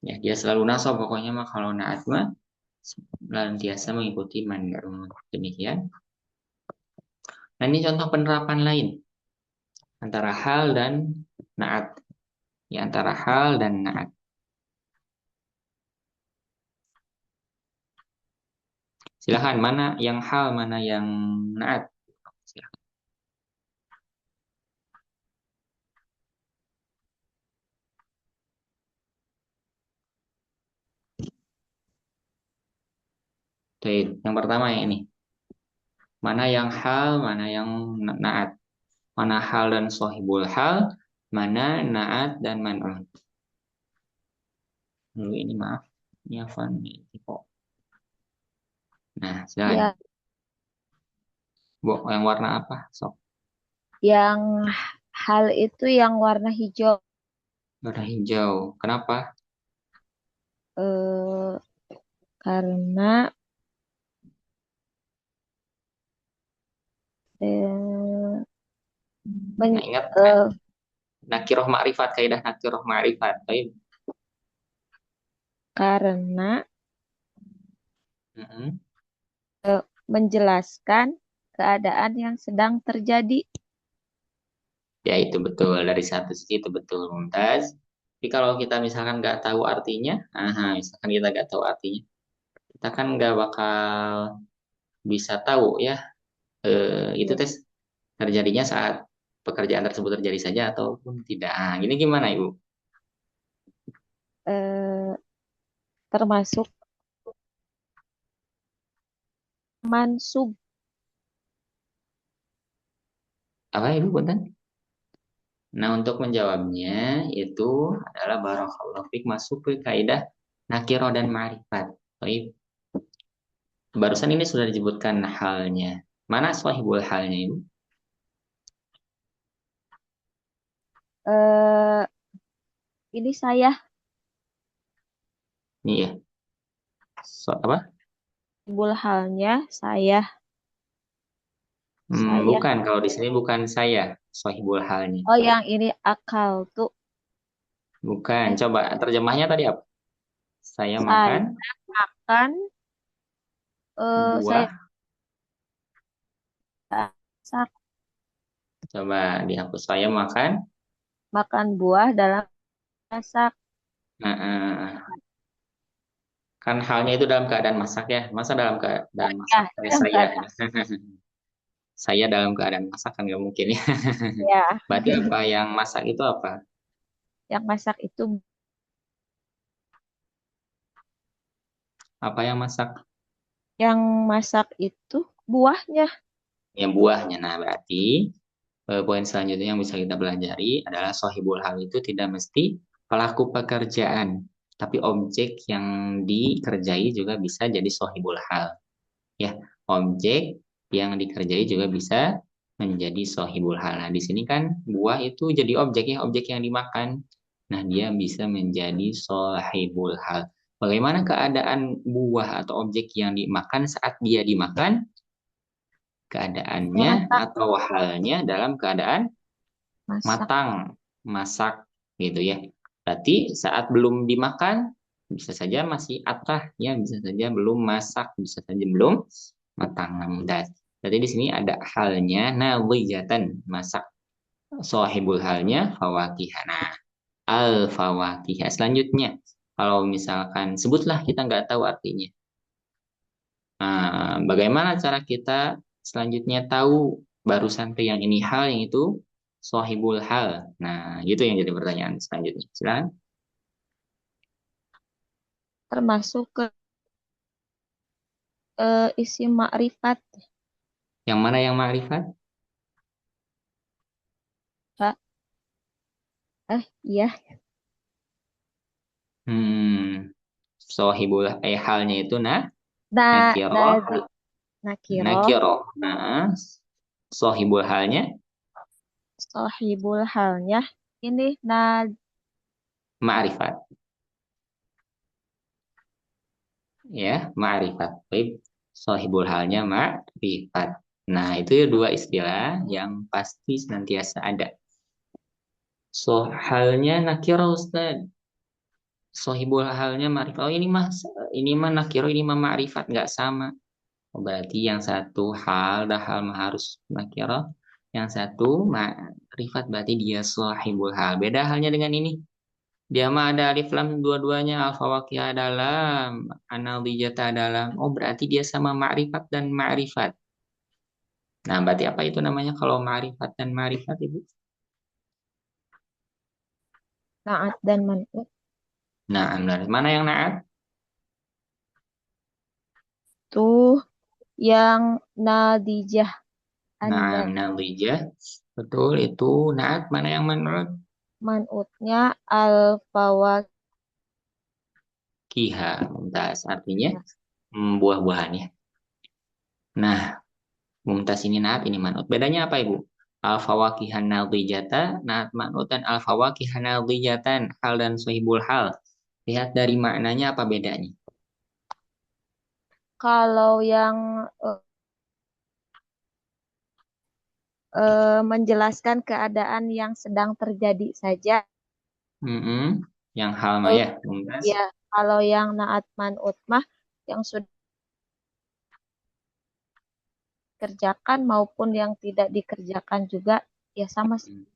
Ya, dia selalu nasab pokoknya mah kalau naat mah senantiasa mengikuti man'ut. Demikian. Nah, ini contoh penerapan lain antara hal dan naat. Ya, antara hal dan naat. Silakan, mana yang hal, mana yang naat? Silakan. Baik, yang pertama yang ini. Mana yang hal, mana yang naat. Mana hal dan sohibul hal, mana naat dan man'un. Ini maaf, ini Afan, ini kok. Nah, silakan. Ya, Bu, yang warna apa? Sok. yang hal itu yang warna hijau. Warna hijau. Kenapa? Eh, karena eh, Nah, men- ingat kan? eh, Nakiroh ma'rifat, kaidah nakiroh ma'rifat. Baik. karena Mm-mm. menjelaskan keadaan yang sedang terjadi. Ya itu betul, dari satu sisi itu betul, Mumtaz. Tapi kalau kita misalkan nggak tahu artinya, aha, misalkan kita nggak tahu artinya, kita kan nggak bakal bisa tahu ya, itu Ya. tes terjadinya saat pekerjaan tersebut terjadi saja ataupun tidak. Ah, ini gimana Ibu? Eh, termasuk mansub. Apa Ibu Punten? Nah untuk menjawabnya itu adalah barakallahu fik masuk ke kaidah nakiro dan ma'rifat. Baik, barusan ini sudah disebutkan halnya. Mana sahibul halnya Ibu? Eh, ini saya, Ini ya. Apa? timbul halnya saya, saya. Bukan, kalau di sini bukan saya, sohibul halnya. Oh, yang ini akal tuh. Bukan, Eh, coba terjemahnya tadi apa? Saya saya makan makan. Saya buah, masak coba dihapus. Saya makan, makan buah dalam masak. nah, kan halnya itu dalam keadaan masak ya. Masa dalam Oh keadaan ya, masak kayak dalam saya. keadaan. Saya dalam keadaan masak kan nggak mungkin ya. Ya, Berarti apa yang masak itu apa? yang masak itu, Apa yang masak? yang masak itu buahnya. Ya buahnya. Nah, berarti poin selanjutnya yang bisa kita pelajari adalah sohibul hal itu tidak mesti pelaku pekerjaan, tapi objek yang dikerjai juga bisa jadi sohibul hal. Ya, objek yang dikerjai juga bisa menjadi sohibul hal. Nah, di sini kan buah itu jadi objek ya, objek yang dimakan. Nah, dia bisa menjadi sohibul hal. Bagaimana keadaan buah atau objek yang dimakan saat dia dimakan? Keadaannya Masak, atau halnya dalam keadaan masak. matang, masak gitu ya. Berarti saat belum dimakan bisa saja masih atah ya, bisa saja belum masak, bisa saja belum matang. Dan berarti di sini ada halnya nawiyatan masak. Sohibul halnya fawakih. Nah, al fawakih. Selanjutnya, kalau misalkan sebutlah kita nggak tahu artinya. Nah, bagaimana cara kita selanjutnya tahu barusan ke yang ini hal yang itu sohibul hal. Nah, itu yang jadi pertanyaan selanjutnya. Silakan. Termasuk ke isi makrifat. Yang mana yang ma'rifat? Kak. Iya. Hmm, sohibul halnya itu nakiro, Dari nakiro, nakiro. Nah, sohibul halnya sohibul halnya ini nad ma'rifat. Ya, ma'rifat. Baik, sohibul halnya ma'rifat. Nah, itu dua istilah yang pasti senantiasa ada. So, halnya nakiro Ustaz. Sohibul halnya ma'rifat. Oh, ini mah nakiro, ini mah ma'rifat nggak sama. Oh, berarti yang satu hal dah hal mah harus nakiro. Yang satu ma'rifat berarti dia sohibul hal. Beda halnya dengan ini. Dia mah ada alif lam dua-duanya alfa wakiyah dalam, analijata dalam. Oh, berarti dia sama ma'rifat dan ma'rifat. Nah, berarti apa itu namanya kalau ma'rifat dan ma'rifat, Ibu? naat dan man'ut Nah, benar. Mana yang naat? tuh. Yang nadijah Nah, anda minal betul itu naat mana yang menurut manutnya al-fawakih. kiha mumtaz artinya buah-buahan ya. Nah, mumtaz ini naat ini manut. Bedanya apa Ibu? Al-fawakihan nadijata, naat manut dan al-fawakihan nadijatan, hal dan sohibul hal. Lihat dari maknanya apa bedanya? Kalau yang menjelaskan keadaan yang sedang terjadi saja. Mm-mm. Yang hal Kalau maya, mumtaz. ya, kalau yang naat manut mah yang sudah dikerjakan maupun yang tidak dikerjakan juga ya sama sih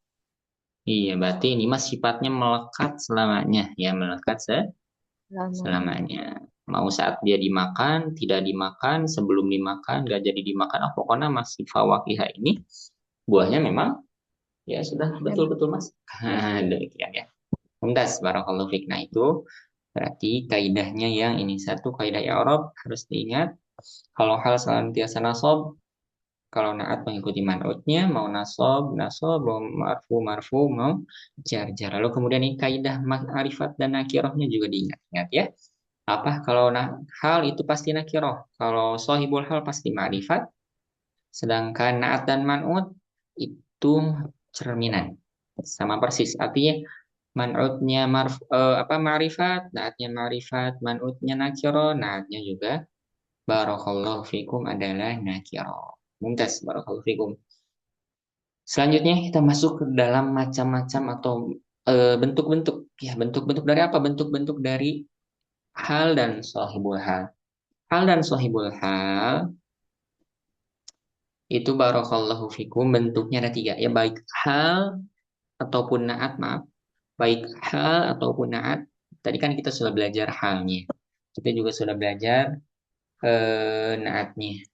Iya, berarti ini mas sifatnya melekat selamanya, ya melekat lamanya. selamanya. Mau saat dia dimakan, tidak dimakan, sebelum dimakan, gak jadi dimakan, pokoknya masih fawakihah ini buahnya memang ya sudah Memang betul-betul mas. Demikian ya. Mumtaz, barakallahu fiik. Nah itu berarti kaidahnya yang ini satu kaidah i'rab harus diingat. Kalau hal senantiasa nasab, kalau naat mengikuti man'utnya, mau nasab, nasab, mau marfu, marfu, mau jar, jar. Lalu kemudian ini kaidah ma'rifat dan nakirahnya juga diingat-ingat ya. Apa kalau hal itu pasti nakirah, kalau sahibul hal pasti ma'rifat, sedangkan naat dan man'ut itu cerminan. Sama persis. Artinya man'utnya ma'rifat, naatnya ma'rifat, man'utnya nakirah, naatnya juga barakallahu fikum adalah nakirah. Mumtaz, barakallahu fikum. Selanjutnya kita masuk ke dalam macam-macam atau bentuk-bentuk. Ya, bentuk-bentuk dari apa? Bentuk-bentuk dari hal dan sahibul hal. Hal dan sahibul hal itu barakallahu fikum bentuknya ada tiga. Ya, baik hal ataupun naat, maaf. Baik hal ataupun naat. Tadi kan kita sudah belajar halnya. Kita juga sudah belajar naatnya.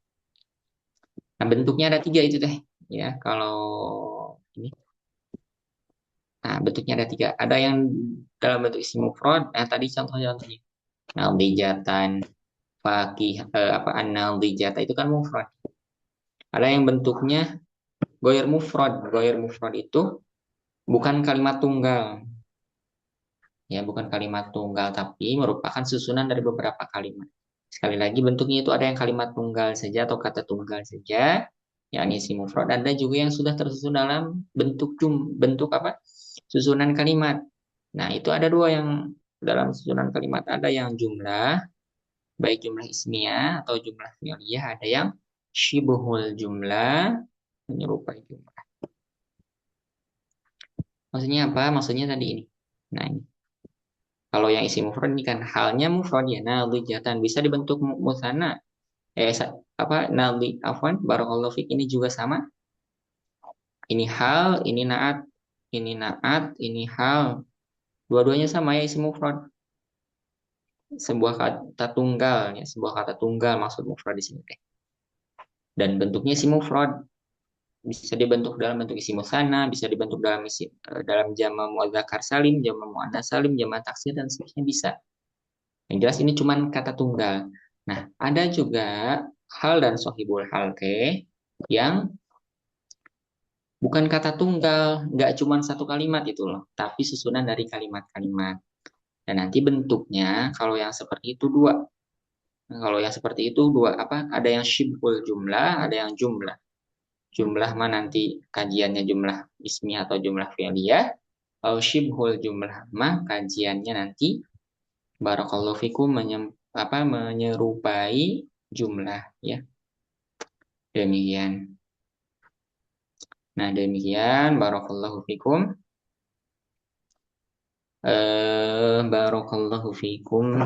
Nah, bentuknya ada tiga itu teh. Ya, kalau ini. Nah, bentuknya ada tiga. Ada yang dalam bentuk isim mufrad. Nah, tadi contoh-contohnya. Naldijatan, fakih, an-naldijata itu kan mufrad. Ada yang bentuknya goir mufrad. Goir mufrad itu bukan kalimat tunggal. Ya, bukan kalimat tunggal, tapi merupakan susunan dari beberapa kalimat. Sekali lagi bentuknya itu ada yang kalimat tunggal saja atau kata tunggal saja, yakni isim mufrad. Ada juga yang sudah tersusun dalam bentuk apa? Susunan kalimat. Nah, itu ada dua yang dalam susunan kalimat. Ada yang jumlah, baik jumlah ismiyah atau jumlah fi'liyah. Ada yang syibhul jumlah, menyerupai jumlah. Maksudnya apa? Maksudnya tadi ini. Nah, ini. Kalau yang isi mufrad ini kan halnya mufrad ya. Nadhijatan bisa dibentuk musanna. Afwan, barakallahu fik ini juga sama. Ini hal, ini naat, ini hal. Dua-duanya sama ya isi mufrad. Sebuah kata tunggal ya, sebuah kata tunggal maksud mufrad di sini teh. Dan bentuknya isi mufrad bisa dibentuk dalam bentuk isi musanna, bisa dibentuk dalam jama muadzakar salim, jama muannats salim, jama taksir dan seterusnya bisa. Yang jelas ini cuma kata tunggal. Nah, ada juga hal dan sohibul hal yang bukan kata tunggal, nggak cuma satu kalimat itu loh, tapi susunan dari kalimat-kalimat. Dan nanti bentuknya kalau yang seperti itu dua. Nah, kalau yang seperti itu dua apa? Ada yang syibhul jumlah, ada yang jumlah. Jumlah mah nanti kajiannya jumlah ismi atau jumlah fi'liyah. Kalau syibhul jumlah mah kajiannya nanti barakallahu fikum menyerupai jumlah ya. Demikian. Nah, demikian barakallahu fikum. Barakallahu fikum.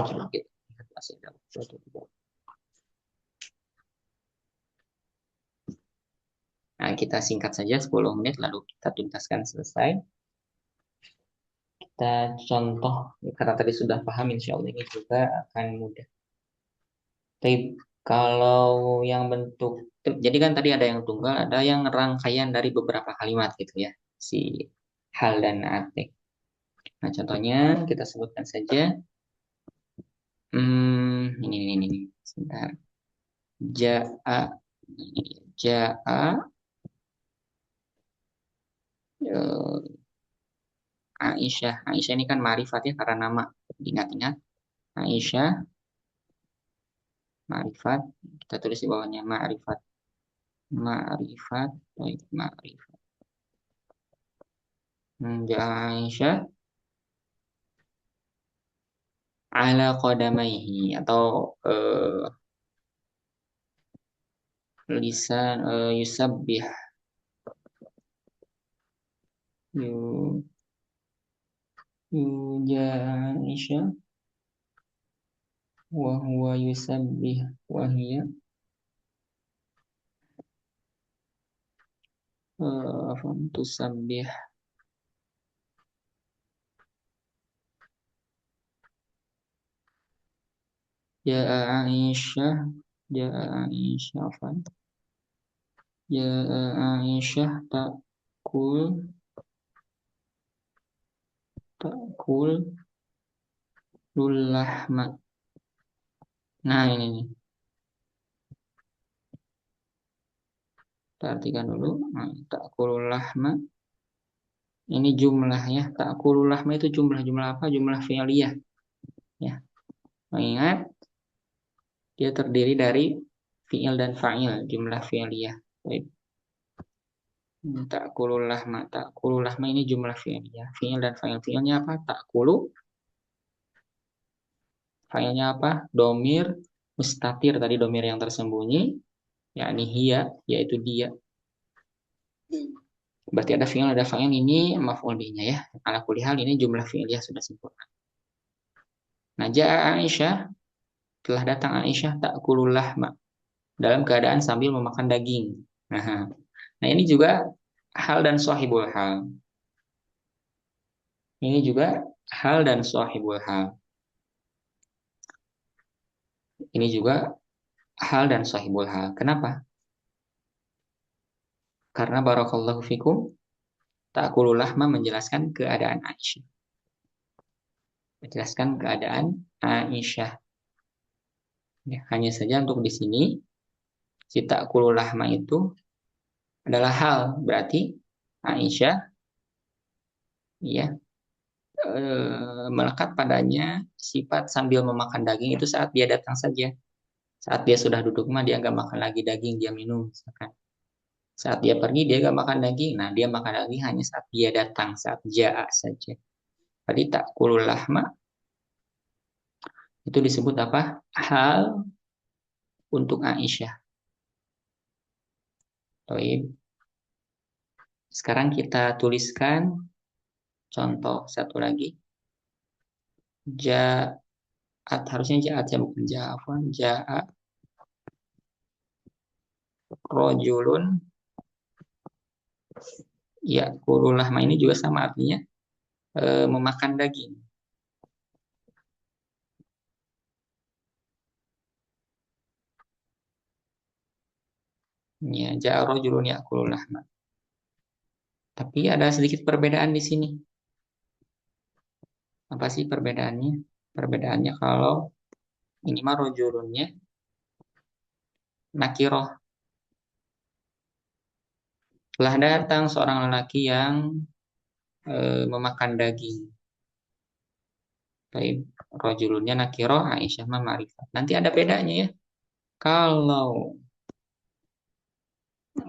Nah, kita singkat saja 10 menit lalu kita tuntaskan selesai. Kita contoh karena tadi sudah paham insya Allah ini juga akan mudah. Tapi kalau yang bentuk jadi kan tadi ada yang tunggal, ada yang rangkaian dari beberapa kalimat gitu ya. Si hal dan atik. Nah, contohnya kita sebutkan saja. Ini. Sebentar. Ja'a, ja'a eh, Aisyah. Aisyah ini kan ma'rifat ya karena nama. Ingat-ingat. Aisyah, ma'rifat. Kita tulis di bawahnya ma'rifat. Ma'rifat, baik, ma'rifat. Aisyah ala qadamaihi atau lisan yusabbih yu yuja Aisyah wa huwa yusabbih wa hiya tusabbih ya Aisyah ya Aisyah apa ya Aisyah takul takul lulahma. Nah ini nih, perhatikan dulu. Nah, takulul lahma ini jumlah ya. Takulul lahma itu jumlah apa? Jumlah fi'liyah ya. Mengingat dia terdiri dari fi'il dan fa'il, jumlah fi'liyah. Baik. Ta'kulul lahma ini jumlah fi'liyah. Fi'il dan fa'il. Fi'ilnya apa? Ta'kulu. Fa'ilnya apa? Domir mustatir tadi domir yang tersembunyi, yakni hiya, yaitu dia. Berarti ada fi'il, ada fa'il, ini maf'ul bihnya ya. Ala kulli hal ini jumlah fi'liyah sudah sempurna. Nah, ja'a Aisyah, telah datang Aisyah ta'kulul lahma, dalam keadaan sambil memakan daging. Nah, ini juga hal dan sahibul hal. Ini juga hal dan sahibul hal. Ini juga hal dan sahibul hal. Kenapa? Karena barakallahu fikum, ta'kulul lahma menjelaskan keadaan Aisyah. Menjelaskan keadaan Aisyah. Ya, hanya saja untuk di sini, si ta'kulul lahma itu adalah hal. Berarti Aisyah ya melekat padanya sifat sambil memakan daging itu saat dia datang saja. Saat dia sudah duduk mah dia nggak makan lagi daging, dia minum misalkan. Saat dia pergi dia nggak makan daging. Nah dia makan daging hanya saat dia datang, saat ja'a saja. Tadi takulul lahma itu disebut apa? Hal untuk Aisyah. Baik. Sekarang kita tuliskan contoh satu lagi. Ja'at, harusnya ja'at ya, bukan ja'afan. Ja'at rojulun, ya kulul lahma ini juga sama artinya memakan daging. Ya, ja'a rajulun ya'kulul lahma. Tapi ada sedikit perbedaan di sini. Apa sih perbedaannya? Perbedaannya kalau ini mah rajulunnya nakiroh. Telah datang seorang lelaki yang memakan daging. Baik, rajulunnya nakiroh, Aisyah mah ma'rifat. Nanti ada bedanya ya. Kalau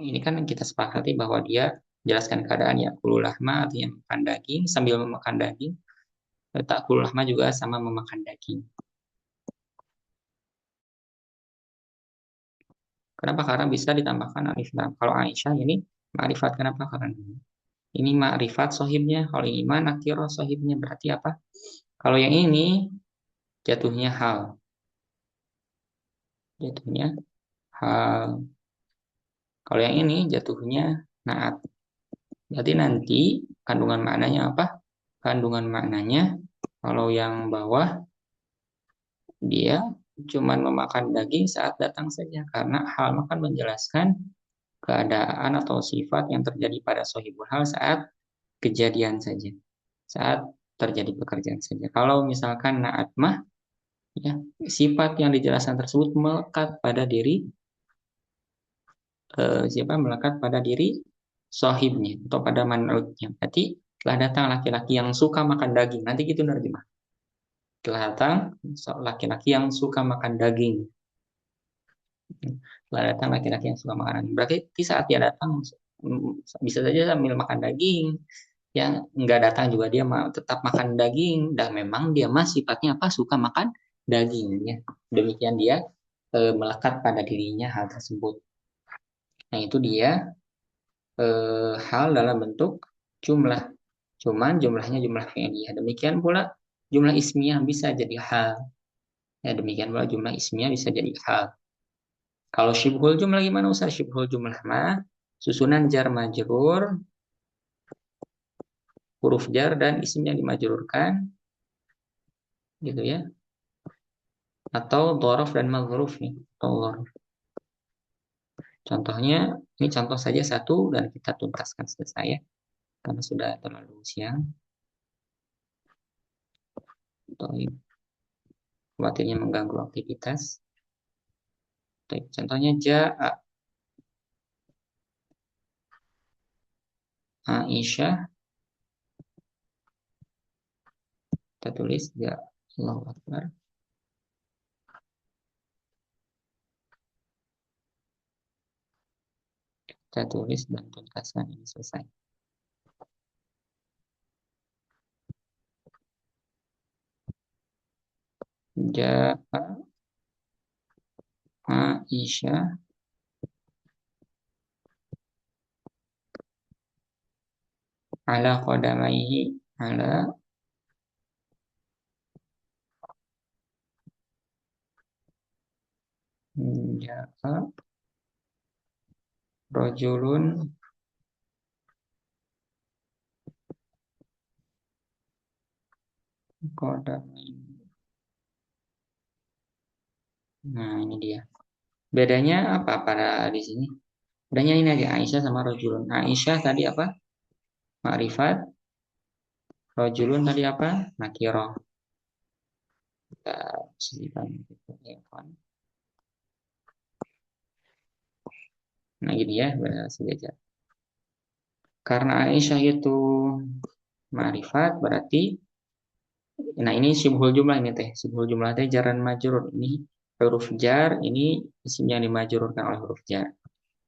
ini kan kita sepakati bahwa dia jelaskan keadaan ya kulul lahma artinya makan daging sambil memakan daging. Tak kulul lahma juga sama memakan daging. Kenapa? Karena bisa ditambahkan alif lam. Kalau Aisyah ini ma'rifat. Kenapa? Karena ini ma'rifat sohibnya. Kalau ini ma nakiro sohibnya. Berarti apa? Kalau yang ini jatuhnya hal. Jatuhnya hal. Kalau yang ini jatuhnya naat. Berarti nanti kandungan maknanya apa? Kandungan maknanya kalau yang bawah dia cuman memakan daging saat datang saja. Karena hal makan menjelaskan keadaan atau sifat yang terjadi pada sohibul hal saat kejadian saja, saat terjadi pekerjaan saja. Kalau misalkan naat mah, ya, sifat yang dijelaskan tersebut melekat pada diri siapa melekat pada diri sohibnya atau pada man'utnya. Berarti telah datang laki-laki yang suka makan daging. Nanti gitu nerjemah. Telah datang laki-laki yang suka makan daging. Telah datang laki-laki yang suka makan daging. Berarti di saat dia datang bisa saja sambil makan daging. Yang nggak datang juga dia tetap makan daging. Dan memang dia sifatnya apa? Suka makan dagingnya. Demikian dia melekat pada dirinya hal tersebut. Nah itu dia hal dalam bentuk jumlah. Cuman jumlahnya jumlah fi'liyah. Demikian pula jumlah ismiyah bisa jadi hal. Ya, demikian pula jumlah ismiyah bisa jadi hal. Kalau syibhul jumlah gimana Ustaz? Syibhul jumlah mah susunan jar majrur, huruf jar dan isim yang dimajrurkan gitu ya. Atau dhorof dan maghruf nih. Atau contohnya, ini contoh saja satu dan kita tuntaskan selesai ya. Karena sudah terlalu siang. Khawatirnya mengganggu aktivitas. Contohnya ja'a Aisyah. Kita tulis ja'a Allahu Akbar. Kita tulis dan tuntaskan ini selesai. Ja'a Aisyah ala qadamaihi ala ja'a rajulun qadamaihi. Nah, ini dia. Bedanya apa pada di sini? Bedanya ini aja Aisyah sama rajulun. Aisyah tadi apa? Ma'rifat. Rajulun tadi apa? Nakirah. Kita sisihkan itu ya, kawan. Nah, ini ya bahasa sejajar. Karena Aisyah itu ma'rifat berarti nah ini syibhul jumlah ini teh. Syibhul jumlah teh jaran majrur. Ini huruf jar, ini isim yang dimajrurkan oleh huruf jar.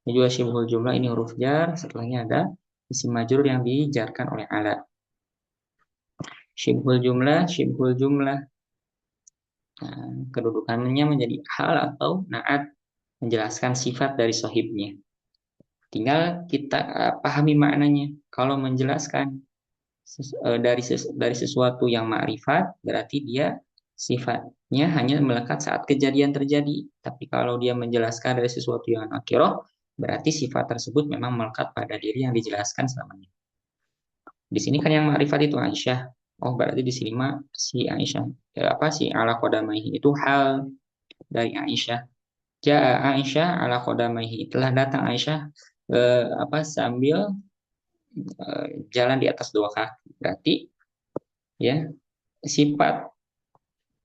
Ini juga syibhul jumlah, ini huruf jar, setelahnya ada isim majrur yang dijarkan oleh ala. Syibhul jumlah. Nah, kedudukannya menjadi hal atau naat, menjelaskan sifat dari sohibnya. Tinggal kita pahami maknanya. Kalau menjelaskan dari sesuatu yang ma'rifat, berarti dia sifatnya hanya melekat saat kejadian terjadi. Tapi kalau dia menjelaskan dari sesuatu yang nakirah, berarti sifat tersebut memang melekat pada diri yang dijelaskan selamanya. Di sini kan yang ma'rifat itu Aisyah. Oh, berarti di sini mah si Aisyah. Si ala qadamaihi itu hal dari Aisyah. Ja'a Aisyah ala qadamaihi. Telah datang Aisyah sambil jalan di atas dua kaki. Berarti ya sifat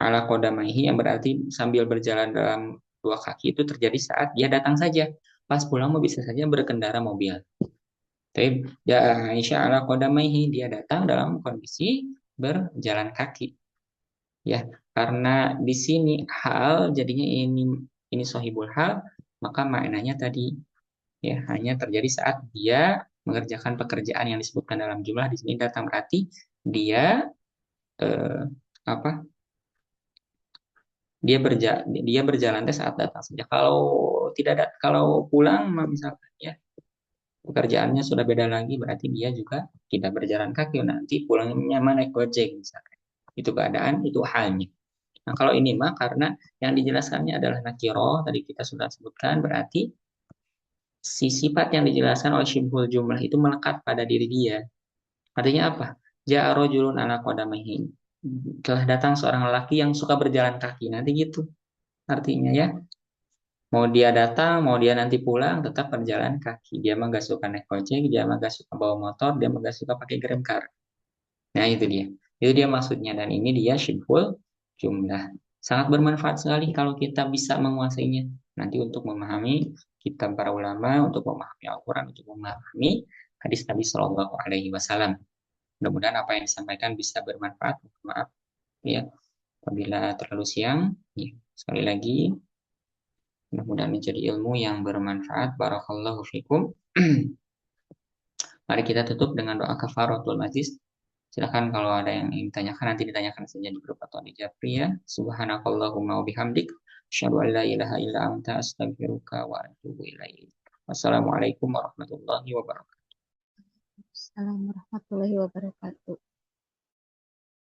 ala qadamaihi yang berarti sambil berjalan dalam dua kaki itu terjadi saat dia datang saja. Pas pulang mau bisa saja berkendara mobil. Tapi ya Aisyah ala qadamaihi dia datang dalam kondisi berjalan kaki. Ya, karena di sini hal jadinya ini sohibul hal, maka maknanya tadi ya hanya terjadi saat dia mengerjakan pekerjaan yang disebutkan dalam jumlah di sini datang berarti dia eh, apa dia berjalan saat datang saja. Kalau kalau pulang misalkan ya pekerjaannya sudah beda lagi berarti dia juga tidak berjalan kaki nanti pulangnya naik gojek misalkan. Itu keadaan itu halnya. Nah, kalau ini mah karena yang dijelaskannya adalah nakiro tadi kita sudah sebutkan berarti si sifat yang dijelaskan oleh syibhul jumlah itu melekat pada diri dia. Artinya apa? Ja'a rajulun ala qadamaihi. Telah datang seorang lelaki yang suka berjalan kaki. Nanti gitu. Artinya ya, mau dia datang, mau dia nanti pulang, tetap berjalan kaki. Dia mah gak suka naik ojek, dia mah gak suka bawa motor, dia mah gak suka pakai grab car. Nah itu dia. Itu dia maksudnya. Dan ini dia syibhul jumlah. Sangat bermanfaat sekali kalau kita bisa menguasainya. Nanti untuk memahami kita para ulama untuk memahami Al-Quran, untuk memahami hadis Nabi Shallallahu Alaihi Wasallam. Mudah-mudahan apa yang disampaikan bisa bermanfaat. Maaf ya apabila terlalu siang. Ya, sekali lagi mudah-mudahan menjadi ilmu yang bermanfaat. Barakallahu fikum. Mari kita tutup dengan doa kafaratul majlis. Silakan kalau ada yang ingin ditanyakan nanti ditanyakan saja di grup atau di Japri ya. Subhanakallahumma wa bihamdik asyhadu an la ilaha illa anta astaghfiruka wa atubu ilaik. Wassalamualaikum warahmatullahi wabarakatuh. Assalamualaikum warahmatullahi wabarakatuh.